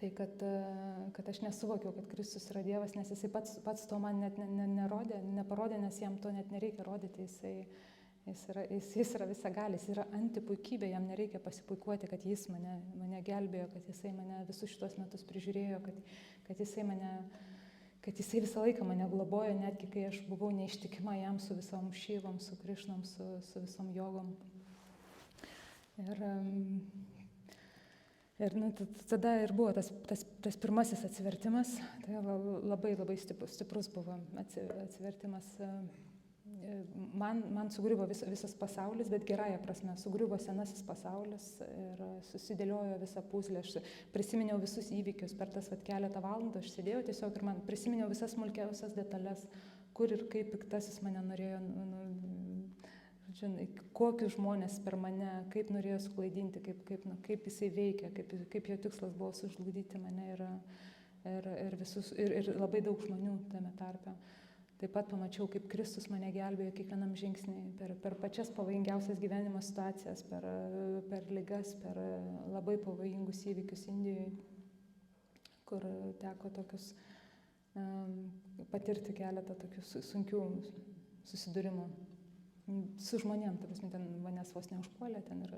tai, kad aš nesuvokiau, kad Kristus yra Dievas, nes jisai pats to man net neparodė, nes jam to net nereikia rodyti. Jis yra visagalis, jis yra antipuikybė, jam nereikia pasipuikuoti, kad jis mane gelbėjo, kad jisai mane visus šitos metus prižiūrėjo, kad jisai visą laiką mane globojo, netgi kai aš buvau neištikima jam su visom šyvom, su Krišnom, su visom jogom. Ir tada ir buvo tas pirmasis atsivertimas, tai labai stiprus buvo atsivertimas. Man sugriuvo visas pasaulis, bet gerąja prasme, sugriuvo senasis pasaulis ir susidėliojo visą puzlę. Aš prisiminiau visus įvykius per tas keletą valandų, aš sėdėjau tiesiog ir man prisiminiau visas smulkiausias detalės, kur ir kaip piktasis mane norėjo, kokius žmonės per mane, kaip norėjo suklaidinti, kaip jisai veikia, kaip jo tikslas buvo sužlugdyti mane ir labai daug žmonių tame tarpe. Taip pat pamačiau, kaip Kristus mane gelbėjo kiekvienam žingsnį, per pačias pavojingiausias gyvenimo situacijas, per ligas, per labai pavojingus įvykius Indijoje, kur teko tokius patirti keletą tokių sunkių susidūrimų su žmonėm. Ten manęs vos neužpuolė, ten ir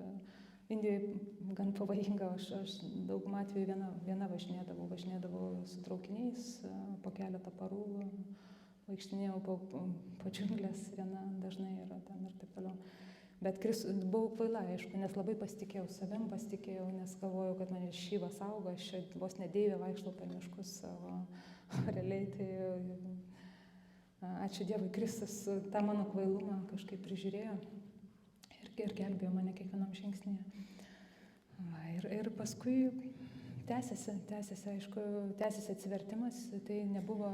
Indijoje gan pavojinga, aš daugumą atveju viena važinėdavau su traukiniais po keletą parų. Vaikštinėjau po džiunglės viena dažnai ir taip toliau. Bet buvau kvaila, aišku, nes labai pasitikėjau savim, nes galvojau, kad mane šyva saugo, aš vos nedeivė vaikštau per miškus savo realiai. Tai ačiū Dievui, Kristus tą mano kvailumą kažkaip prižiūrėjo ir gelbėjo mane kiekvienam žingsnyje. Ir paskui tęsėsi atsivertimas, tai nebuvo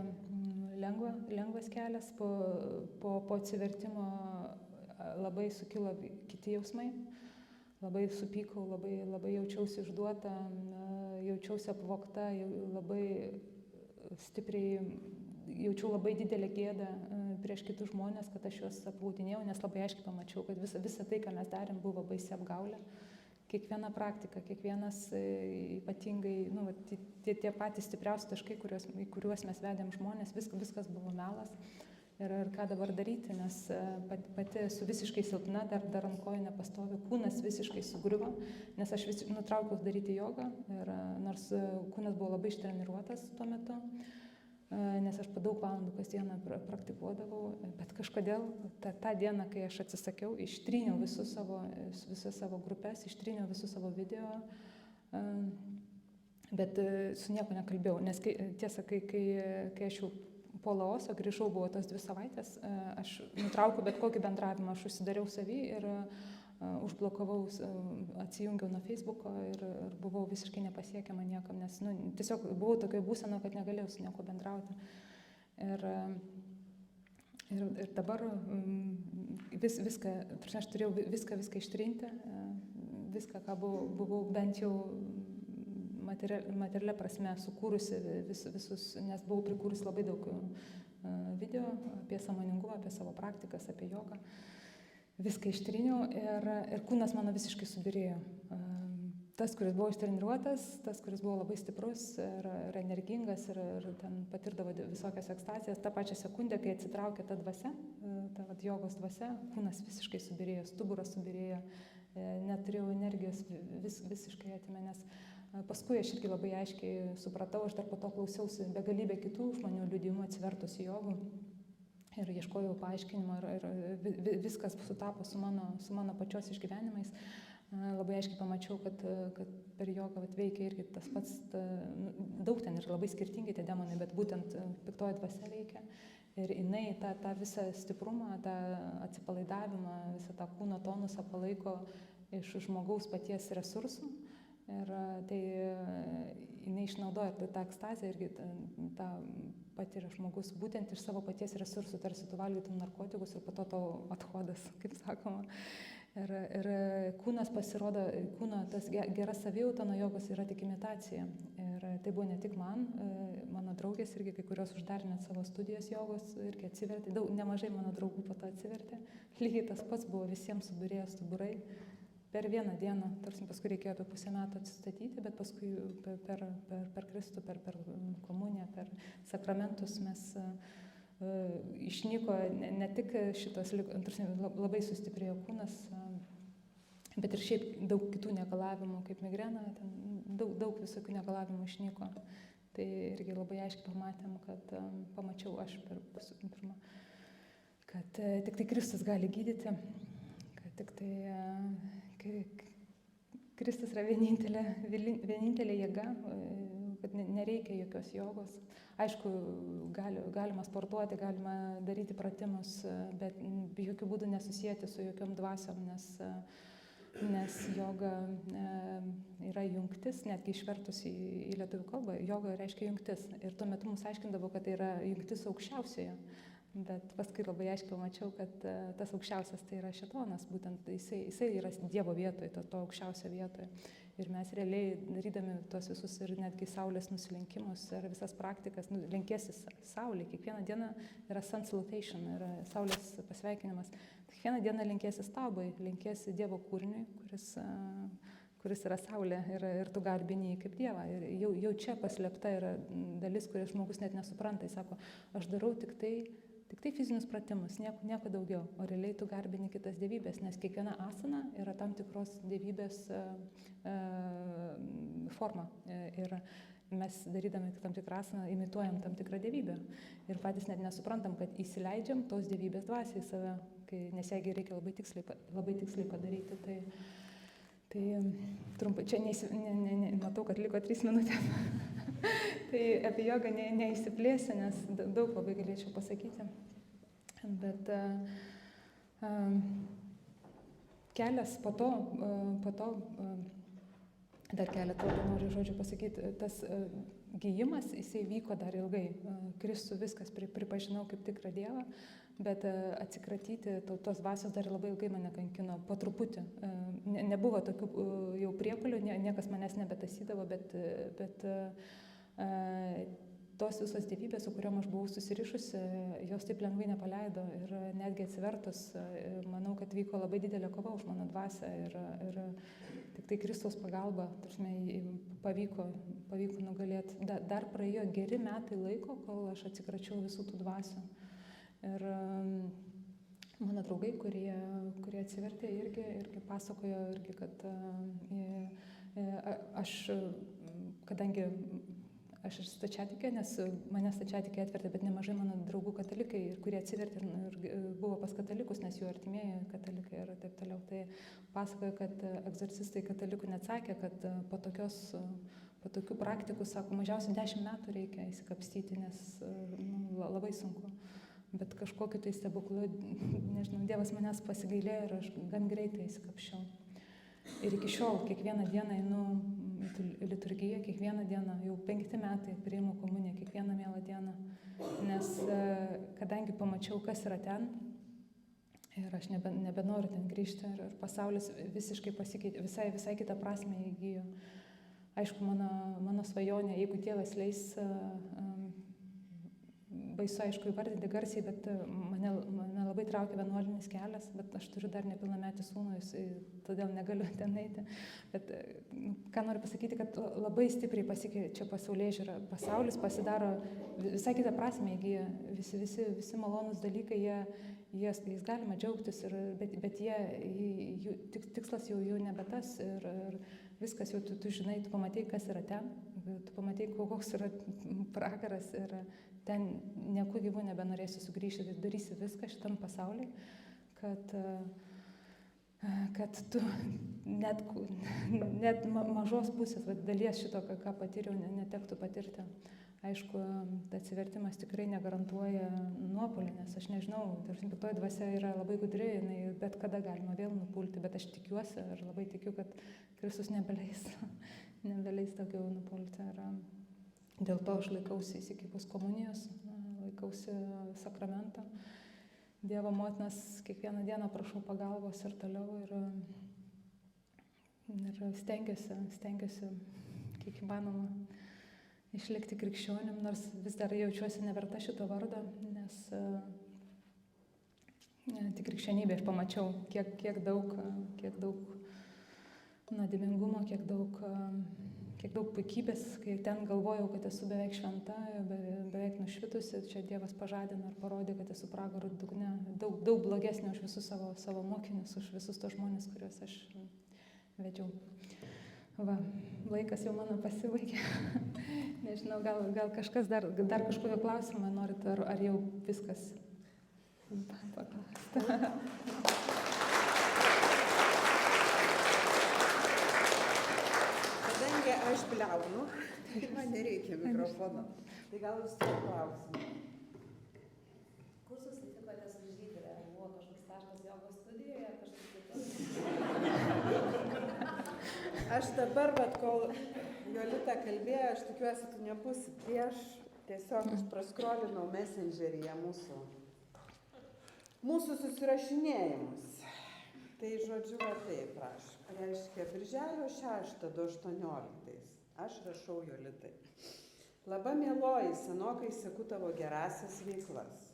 lengvas kelias, po atsivertimo labai sukilo kiti jausmai, labai supykau, labai jaučiausi išduota, jaučiausi apvogta, labai stipriai jaučiau labai didelę gėdą prieš kitus žmonės, kad aš juos apgaudinėjau, nes labai aiškiai pamačiau, kad visa tai, ką mes darėm, buvo baisi apgaulė. Kiekviena praktika, kiekvienas ypatingai, tie patys stipriausi taškai, į kuriuos mes vedėm žmonės, viskas buvo melas. Ir ką dabar daryti, nes pati esu visiškai silpna, dar ant kojų nepastoviu, kūnas visiškai sugriuvo, nes aš nutraukiau daryti jogą, ir nors kūnas buvo labai ištreniruotas tuo metu, nes aš po daug valandų kasdieną praktikuodavau, bet kažkodėl tą dieną, kai aš atsisakiau, ištryniau visas savo grupės, ištryniau visus savo video, bet su nieko nekalbėjau, nes tiesa, kai aš jau po Laoso grįžau, buvo tos 2 savaitės, aš nutraukiau bet kokį bendravimą, aš užsidariau savį ir užblokavau, atsijungiau nuo Facebooko ir buvau visiškai nepasiekiama niekam, nes tiesiog buvau tokioje būsenoje, kad negalėjau su nieko bendrauti. Ir dabar aš turėjau viską ištrinti, viską, ką buvau bent jau materialia prasme sukūrusi visus, nes buvau prikūrusi labai daug video apie sąmoningumą, apie savo praktikas, apie jogą. Viską ištryniau ir kūnas mano visiškai subirėjo. Tas, kuris buvo ištreniruotas, tas, kuris buvo labai stiprus ir energingas ir ten patirdavo visokias ekstazijas, tą pačią sekundę, kai atsitraukė ta dvasia, ta jogos dvasia, kūnas visiškai subirėjo, stuburas subirėjo, neturėjau energijos, visiškai atėmė, nes paskui aš irgi labai aiškiai supratau, aš dar po to klausiausi begalybę kitų žmonių liudijimų atsivertusi jogų ir ieškojau paaiškinimo ir viskas sutapo su mano pačios išgyvenimais. Labai aiškiai pamačiau, kad per jogą veikia irgi tas pats, daug ten ir labai skirtingi tie demonai, bet būtent piktoji dvasia veikia. Ir jinai tą visą stiprumą, tą atsipalaidavimą, visą tą kūno tonusą palaiko iš žmogaus paties resursų. Ir tai jinai išnaudoja tą ekstazę irgi tą patiria žmogus būtent iš savo paties resursų, tarsi tu valgytum narkotikus ir po to tau athodas, kaip sakoma. Ir kūnas pasirodo, kūno tas gera savijauta nuo jogos yra tik imitacija. Ir tai buvo ne tik mano draugės irgi kai kurios uždarė net savo studijas jogos irgi atsivertė, nemažai mano draugų po to atsivertė. Lygiai tas pats buvo visiems subirėjo stuburai. Per vieną dieną, tarsi paskui reikėjo apie pusę metų atsistatyti, bet paskui per Kristų, per komuniją, per sakramentus mes išnyko ne tik šitos, labai sustiprėjo kūnas, bet ir šiaip daug kitų negalavimų, kaip migrena, daug visokių negalavimų išnyko. Tai irgi labai aiškiai pamačiau aš pirmą, kad tik tai Kristus gali gydyti, kad tik tai Kristus yra vienintelė jėga, kad nereikia jokios jogos. Aišku, galima sportuoti, galima daryti pratimus, bet jokių būdų nesusijęti su jokiom dvasiom, nes joga yra jungtis, netgi išvertus į lietuvių kalbą, joga reiškia jungtis. Ir tuo metu mums aiškindavo, kad tai yra jungtis aukščiausioje. Bet paskui labai aiškiai pamačiau, kad tas aukščiausias tai yra šėtonas, būtent jisai yra Dievo vietoje, to aukščiausio vietoje. Ir mes realiai darydami tos visus ir netgi saulės nusilenkimus ir visas praktikas, lenkiesi saulė, kiekvieną dieną yra sun salutation, yra saulės pasveikinimas. Kiekvieną dieną lenkiesi stabai, lenkiesi Dievo kūriniui, kuris yra saulė ir tu garbini jį kaip Dievą. Ir jau čia paslėpta yra dalis, kurią žmogus net nesupranta. Jis sako, aš darau tik tai fizinius pratimus, nieko daugiau. O realiai tu garbini kitas dievybės, nes kiekviena asana yra tam tikros dievybės forma. Ir mes darydami tam tikrą asaną imituojam tam tikrą dievybę. Ir patys net nesuprantam, kad įsileidžiam tos dievybės dvasią į save, nes jeigu reikia labai tiksliai padaryti. Tai trumpai, čia matau, kad liko 3 minutės. Tai apie jogą neįsiplėsiu, nes daug labai galėčiau pasakyti. Bet kelias po to dar keletą noriu žodžių pasakyti, tas gijimas, jisai vyko dar ilgai. Kristų viskas pripažinau kaip tikrą Dievą, bet atsikratyti tos dvasios dar labai ilgai mane kankino, po truputį. Nebuvo tokių jau priepuolių, niekas manęs nebetasydavo, bet tos visos dievybės, su kuriuom aš buvau susirišusi, jos taip lengvai nepaleido ir netgi atsivertus, manau, kad vyko labai didelė kova už mano dvasią ir tik tai Kristaus pagalba, pavyko nugalėti. Dar praėjo geri metai laiko, kol aš atsikračiau visų tų dvasių. Ir mano draugai, kurie atsivertė, irgi pasakojo, kad kadangi aš esu stačiatikė, nes mane stačiatikė atvertė, bet nemažai mano draugų katalikai, kurie atsivertė ir buvo pas katalikus, nes jų artimieji katalikai ir taip toliau. Tai pasakojo, kad egzorcistai katalikų net sakė, kad po tokių praktikų, sako, mažiausiai 10 metų reikia įsikapstyti, nes labai sunku. Bet kažkokiu tai stebuklu, nežinau, Dievas manęs pasigailėjo ir aš gan greitai įsikapščiau. Ir iki šiol kiekvieną dieną einu į liturgiją, kiekvieną dieną, jau 5 metai priimu komuniją, kiekvieną mielą dieną. Nes kadangi pamačiau, kas yra ten, ir aš nebenoriu ten grįžti, ir pasaulis visiškai pasikeitė, visai kitą prasmę įgijo. aišku, mano svajonė, jeigu Dievas leis, baisu, aišku, įvardinti garsiai, bet mane labai traukia vienuolinis kelias, bet aš turiu dar nepilnametį sūnų, todėl negaliu ten eiti. Bet ką noriu pasakyti, kad labai stipriai pasikeičia pasaulėžiūra. Pasaulis pasidaro visai kitą prasme įgyja. Visi malonūs dalykai, jais galima džiaugtis, bet jų tikslas jau nebe tas ir viskas jau tu žinai, tu pamatai, kas yra ten, tu pamatai, koks yra pragaras ir ten nieku gyvu nebenorėsi sugrįžti, tai darysi viską šitam pasauliui, kad tu net mažos pusės, dalies šito, ką patyriau, netektų patirti. Aišku, atsivertimas tikrai negarantuoja nuopuolį, nes aš nežinau, piktoji dvasia yra labai gudri, jinai bet kada galima vėl nupulti, bet aš tikiuosi ir labai tikiu, kad Kristus nebeleis daugiau nupulti. Ir dėl to aš laikausi įsikibus komunijos, laikausi sakramento. Dievo motinas kiekvieną dieną prašau pagalbos ir toliau ir stengiuosi kiek įmanoma išlikti krikščionim, nors vis dar jaučiuosi neverta šito vardo, nes tik krikščionybė aš pamačiau, kiek daug nuodėmingumo, kiek daug puikybės, kai ten galvojau, kad esu beveik šventa, beveik nušvitusi, čia Dievas pažadino ir parodė, kad esu pragaro dugne, daug blogesnė už visus savo mokinius, už visus tos žmonės, kuriuos aš vedžiau. Va, laikas jau mano pasibaigė. Nežinau, gal kažkas dar kažkokio klausimą norit, ar jau viskas paklausta. Kadangi aš bliaunu, tai man nereikia mikrofono. Tai gal jūs turite klausimą? Kur susitikote su Žydre? Ar buvo kažkoks taškas jogos studijoje, kažkas kitas? Aš dabar, kol Jolita kalbėjo, aš tikiuosi, tu nebūsi prieš, tiesiog aš praskrolinau Messengeryje mūsų susirašinėjimus. Tai žodžiu, taip, prašau. Reiškia, birželio 6 do 18. Aš rašau Jolitai. Laba mieloji, senokai seku tavo gerasias veiklas.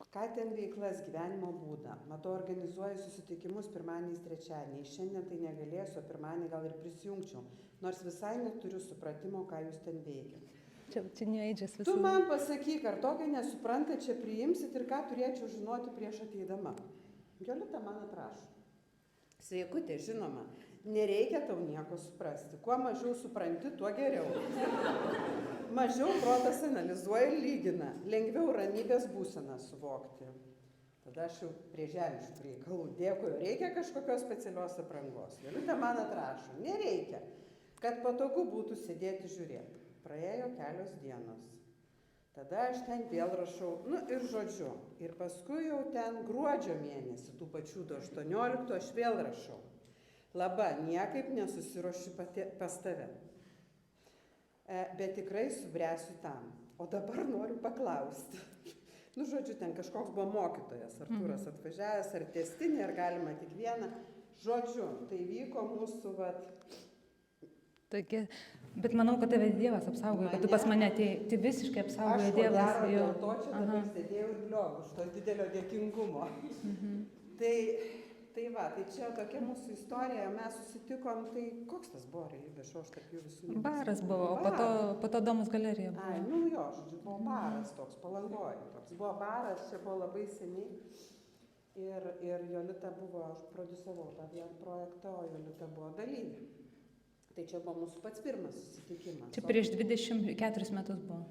Ką ten veiklas, gyvenimo būdą. Matau, organizuoju susitikimus pirmadieniais, trečiadieniais. Šiandien tai negalėsiu, o pirmadienį gal ir prisijungčiau. Nors visai neturiu supratimo, ką jūs ten veikiat. Čia New Age'as visų. Tu man pasakyk, ar tokia nesupranta, čia priimsit ir ką turėčiau žinoti prieš ateidama. Jolita man atrašo. Sveikutė, žinoma, nereikia tau nieko suprasti. Kuo mažiau supranti, tuo geriau. Mažiau protas analizuoja ir lygina. Lengviau ramybės būseną suvokti. Tada aš jau prie žemiškų reikalų. Dėkui, reikia kažkokios specialios aprangos. Jolita man atrašo. Nereikia, kad patogu būtų sėdėti žiūrėti. Praėjo kelios dienos. Tada aš ten vėl rašau, ir žodžiu. Ir paskui jau ten gruodžio mėnesį, tų pačių do 18, aš vėl rašau. Laba, niekaip nesusiruošiu pas tave. Bet tikrai subręsiu tam. O dabar noriu paklausti. Žodžiu, ten kažkoks buvo mokytojas, Artūras atvažiavęs, ar testinį, ar galima tik vieną. Žodžiu, tai vyko mūsų, Tokia, bet manau, kad tave Dievas apsaugojo, kad tu pas mane atėjai. Tai visiškai apsaugojo Dievas. Aš ko dėl to čia dabar sėdėjau ir bliogu už to didelio dėkingumo. Tai čia tokia mūsų istorija, mes susitikom, tai koks tas buvo realybės šou, aš tarp jų visų nebūsiu. Baras buvo, o po to Domus galerija buvo. Žodžiu, buvo baras toks, Palangoj toks. Buvo baras, čia buvo labai seniai. Ir Jolita buvo, aš prodiusavau tą vieną projektą, o Jolita buvo dalyvė. Tai čia buvo mūsų pats pirmas susitikimas. Čia prieš 24 metus buvo.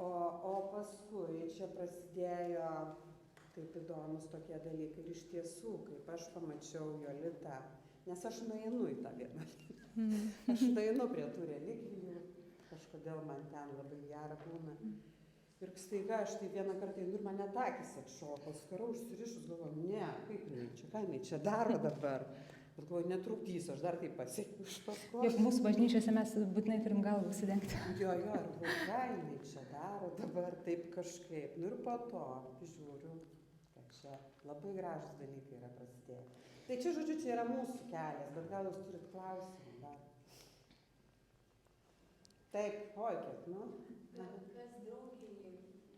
O paskui čia prasidėjo taip įdomus tokie dalykai. Ir iš tiesų, kaip aš pamačiau Jolitą, nes aš nueinu į tą vienuolyną. Aš nueinu prie tų religijų, kažkodėl man ten labai gera būna. Ir staiga aš tai vieną kartą einu ir man net akys atšoko, paskui užsirišus galvoju, ne, kaip ką jinai čia daro dabar. Bet galvoju, netrukdys, aš dar taip pasiekiu iš paskos. Juk mūsų bažnyčiose mes būtinai turim galvą užsidengti. Jo, ir galvoju, ką jinai čia daro dabar taip kažkaip. Ir po to žiūriu, kad čia labai gražus dalykai yra prasidėję. Tai čia, žodžiu, čia yra mūsų kelias, bet gal jūs turit klausimą dar. Taip, oi, kiek, nu. Kas draugiai,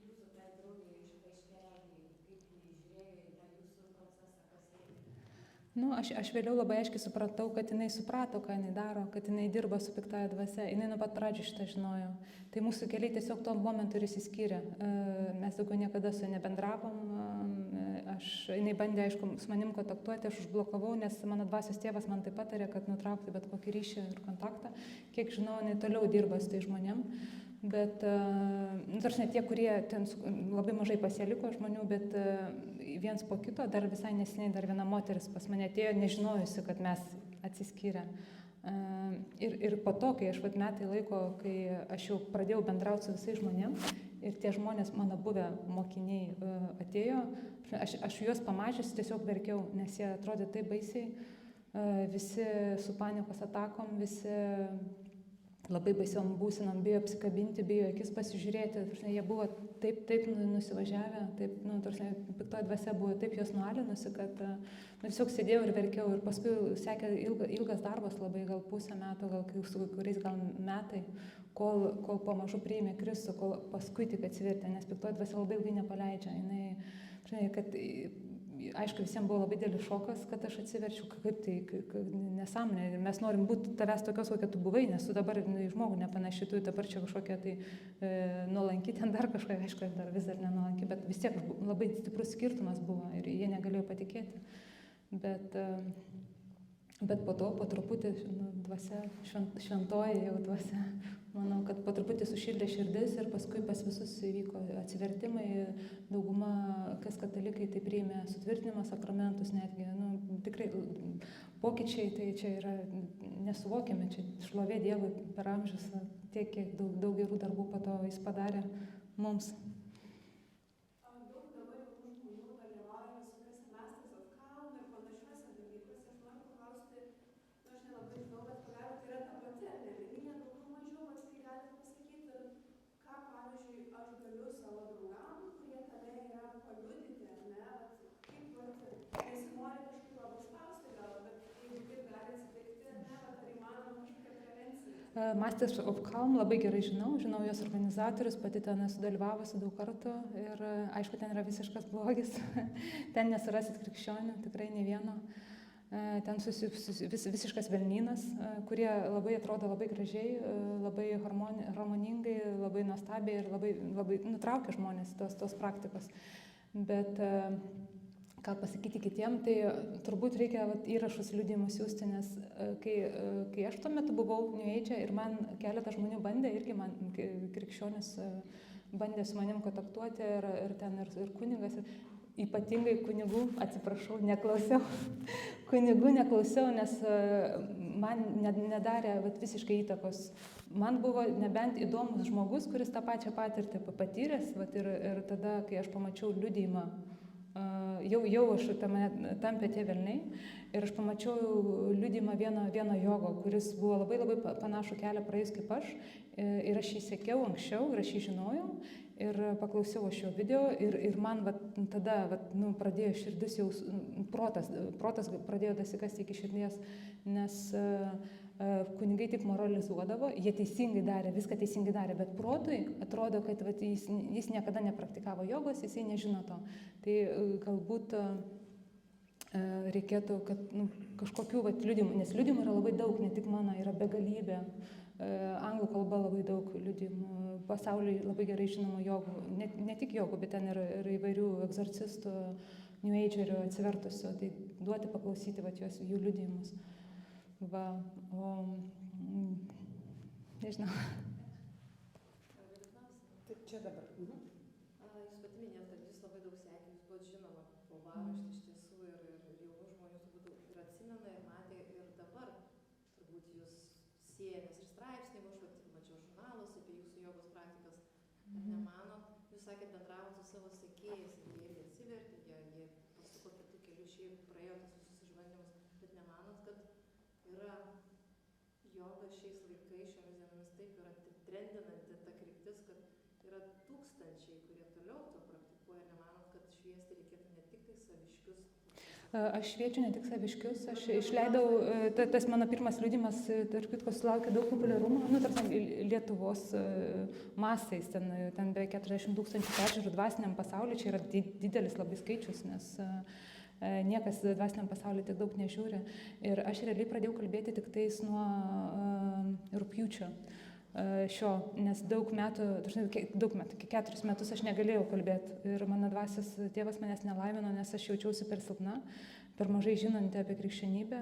jūsų tai draugiai iš Aiškelgiai, kaip jie žiūrėjo į tą jūsų procesą, kas jie? Nu, aš vėliau labai aiškiai supratau, kad jinai suprato, ką jinai daro, kad jinai dirba su piktąja dvasia. Jinai nuo pat pradžių šitą žinojo. Tai mūsų keliai tiesiog tuo momentu ir išsiskyrė. Mes daugiau niekada su ja nebendravom. Jinai bandė, aišku, su manim kontaktuoti, aš užblokavau, nes mano dvasios tėvas man taip patarė, kad nutraukti bet kokį ryšį ir kontaktą. Kiek žinau, jinai toliau dirba su tai žmonėm. Bet, tarsi tie, kurie ten labai mažai pasieliko žmonių, bet viens po kito, dar visai nesiniai dar viena moteris pas mane atėjo, nežinojusi, kad mes atsiskyrę. Ir po to, kai aš metai laiko, kai aš jau pradėjau bendrauti su visais žmonėm ir tie žmonės, mano buvę mokiniai, atėjo, aš juos pamačius tiesiog verkiau, nes jie atrodė taip baisiai, visi su panikos atakom, visi labai baisiom būsenom, bijo apsikabinti, bijo akis pasižiūrėti, jie buvo taip nusivažiavę, taip, piktoji dvasia buvo taip juos nualinusi, kad tiesiog sėdėjau ir verkiau ir paskui sekė ilgas darbas, labai gal pusę metų, gal su kuriais gal metai, kol pamažu priėmė Kristų, kol paskui tik atsivertė, nes piktoji dvasia labai ilgai nepaleidžia. Kad, aišku, visiems buvo labai didelis šokas, kad aš atsiverčiau, kaip tai nesąmonė. Ir mes norim būti tavęs tokios, kokia tu buvai, nes tu dabar į žmogų nepanaši, tu dabar čia kažkokia tai nuolanki, ten dar kažkokia, aišku, dar vis dar nenuolanki, bet vis tiek labai stiprus skirtumas buvo ir jie negalėjo patikėti. Bet po to, po truputį, dvasia, šventoji jau dvasia, manau, kad po truputį sušildė širdis ir paskui pas visus įvyko atsivertimai, dauguma, kas katalikai, tai priėmė sutvirtinimą, sakramentus netgi, tikrai pokyčiai, tai čia yra nesuvokiami, čia šlovė Dievui per amžius, tiek, kiek daug gerų darbų po to jis padarė mums. Masters of Calm labai gerai žinau jos organizatorius, pati ten esu dalyvavusi daug kartų ir aišku, ten yra visiškas blogis, ten nesurasit krikščionių, tikrai ne vieno, ten visiškas velnynas, kurie labai atrodo labai gražiai, labai harmoningai, labai nuostabiai ir labai nutraukia žmonės tos praktikos. Bet ką pasakyti kitiem, tai turbūt reikia įrašus liudijimus siųsti, nes kai aš tuo metu buvau New Age ir man keletą žmonių bandė, irgi man krikščionis bandė su manim kontaktuoti ir kunigas, ir ypatingai kunigų, atsiprašau, kunigų neklausiau, nes man nedarė visiškai įtakos. Man buvo nebent įdomus žmogus, kuris tą pačią patirtį patyręs, ir tada, kai aš pamačiau liudijimą, jau aš tampė tie velniai ir aš pamačiau liudijimą vieno jogo, kuris buvo labai panašų kelią praėjus kaip aš ir aš jį sekiau anksčiau ir aš jį žinojau ir paklausiau aš jo video ir man tada pradėjo širdis jau, protas pradėjo dasikasti iki širdies, nes kunigai tik moralizuodavo, jie teisingai darė, viską teisingai darė, bet protui atrodo, kad jis niekada nepraktikavo jogos, jisai nežino to. Tai galbūt reikėtų, kad kažkokių liudijimų, nes liudijimų yra labai daug, ne tik mano, yra begalybė, anglų kalba labai daug liudijimų, pasaulyje labai gerai žinomų jogų, ne tik jogų, bet ten ir įvairių egzorcistų, New Agerių atsivertusių, tai duoti paklausyti jų liudijimus. Čia Nežinau. Čia dabar. Jūs pati minėjot, kad jūs labai daug sekė, jūs buvot žinoma po varoštį iš tiesų ir jaunų žmonių turbūt ir atsimena ir matė ir dabar turbūt jūs sieja, nes ir straipsniai, aš mačiau žurnaluose apie jūsų jogos praktikas, nemanot, jūs sakėt, bendravot su savo sekėjais, jie atsivertė, jie pasuko kitų kelių, šiaip praėjo tas visus išbandymus, bet nemanot, kad yra joga šiais laikais, šiomis dienomis taip yra trendinanti ta kryptis, kad yra tūkstančiai, kurie toliau to praktikuoja, nemanot, kad šviesti reikėtų ne tik tai saviškius? Aš šviečiu ne tik saviškius, aš išleidau, tas mano pirmas liudijimas, tarp kitko, sulaukė daug populiarumo, tarsi Lietuvos mastais, ten beveik 40 000 peržiūrų dvasiniam pasauliu, čia yra didelis labai skaičius, nes niekas dvasiniam pasauliu tiek daug nežiūri. Ir aš realiai pradėjau kalbėti tik tais nuo rugpjūčio šio, nes daug metų, 4 metus aš negalėjau kalbėti ir mano dvasios tėvas manęs nelaimino, nes aš jaučiausi per silpna, per mažai žinanti apie krikščionybę.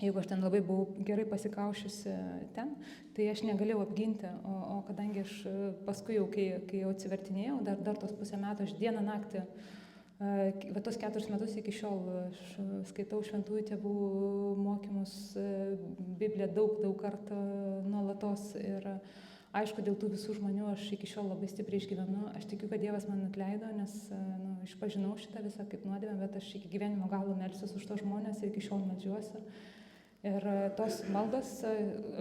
Jeigu aš ten labai buvau gerai pasikaušiusi ten, tai aš negalėjau apginti, o kadangi aš paskui jau, kai jau atsivertinėjau, dar tos pusę metų, aš dieną naktį, va tos 4 metus iki šiol aš skaitau šventųjų tėvų mokymus, Bibliją daug kartų nuolatos ir aišku, dėl tų visų žmonių aš iki šiol labai stipriai išgyvenu. Aš tikiu, kad Dievas man atleido, nes išpažinau šitą visą kaip nuodėmę, bet aš iki gyvenimo galo melsiuosi už tos žmonės ir iki šiol meldžiuosi. Ir tos maldos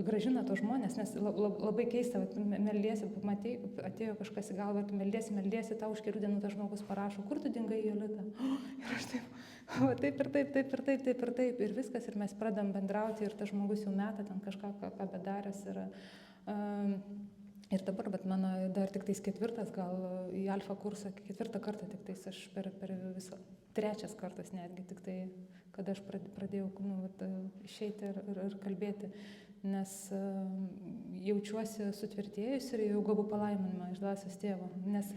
gražina tos žmonės, nes labai keista, meldiesi, matei, atėjo kažkas į galvą, tu meldiesi, tau už kelių dienų tas žmogus parašo, kur tu dingai, Jolita? Ir aš taip, ir viskas, ir mes pradam bendrauti, ir tas žmogus jau meta ten kažką, ką bedaręs. Ir dabar, bet mano dar tik tais 4, gal į alfa kursą, 4 kartą tik tais aš per visą, 3 kartas netgi tik tai, kada aš pradėjau išeiti ir kalbėti, nes jaučiuosi sutvirtėjus ir jau gavau palaiminimą iš dvasios tėvo. Nes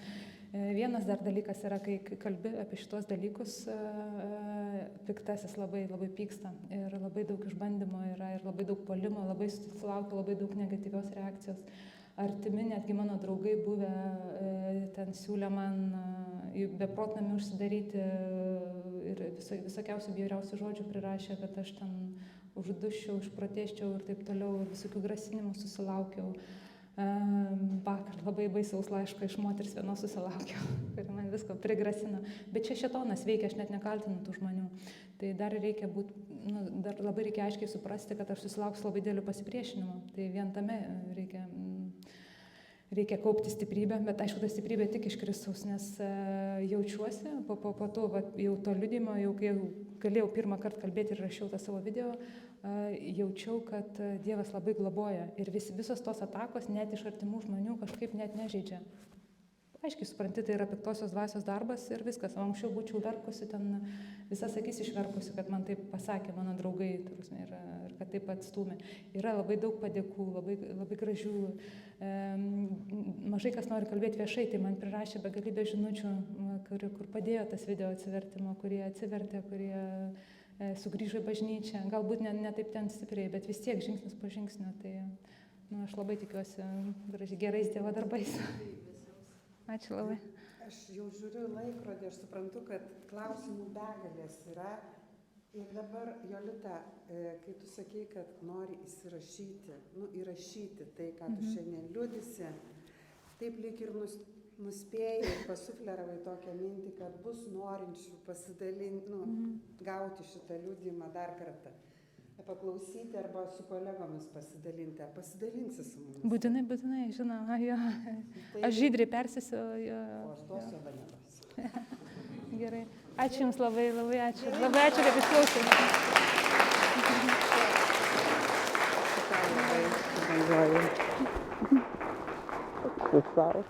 vienas dar dalykas yra, kai kalbi apie šitos dalykus, piktasis labai pyksta ir labai daug išbandymo yra ir labai daug puolimo, labai sulaukia labai daug negatyvios reakcijos. Artimi, netgi mano draugai buvę, ten siūlė man beprotnamį užsidaryti ir visokiausių bjauriausių žodžių prirašė, kad aš ten užduščiau, išprotėščiau ir taip toliau, ir visokių grasinimų susilaukiau. Vakar labai baisaus laiško iš moters vienos susilaukiau, kuri man visko prigrasino. Bet čia šėtonas veikia, aš net nekaltinu tų žmonių. Tai dar reikia dar labai reikia aiškiai suprasti, kad aš susilauksiu labai dėlių pasipriešinimo. Tai vien tame reikia kaupti stiprybę, bet aišku, ta stiprybė tik iš Kristaus, nes jaučiuosi po to, jau to liudijimo, jau kai galėjau pirmą kartą kalbėti ir rašiau tą savo video, jaučiau, kad Dievas labai globoja ir visos tos atakos net iš artimų žmonių kažkaip net nežeidžia. Aiškiai supranti, tai yra piktosios dvasios darbas ir viskas. O anksčiau būčiau verkusi, ten visas akis išverkusi, kad man taip pasakė mano draugai, ir kad taip atstūmė. Yra labai daug padėkų, labai gražių. Mažai kas nori kalbėti viešai, tai man prirašė begalybę žinučių, kur padėjo tas video atsivertimo, kurie atsivertė, kurie sugrįžo į bažnyčią. Galbūt ne taip ten stipriai, bet vis tiek žingsnis po žingsnio. Tai aš labai tikiuosi gerais Dievo darbais. Ačiū labai. Aš jau žiūriu laikrodį, aš suprantu, kad klausimų begalės yra. Ir dabar, Jolita, kai tu sakei, kad nori įrašyti tai, ką tu šiandien liudysi, taip lyg ir nuspėjai ir pasufleravai tokią mintį, kad bus norinčių pasidalinti, gauti šitą liudijimą dar kartą. Paklausyti arba su kolegomis pasidalinti. Ar pasidalinsi su mumis? Būtinai, žinoma, jo. Aš žydriai persisiu. O aš duosiu arba neduosiu. Gerai. Ačiū Jums labai ačiū. Labai ačiū, kad išklausėte. Labai.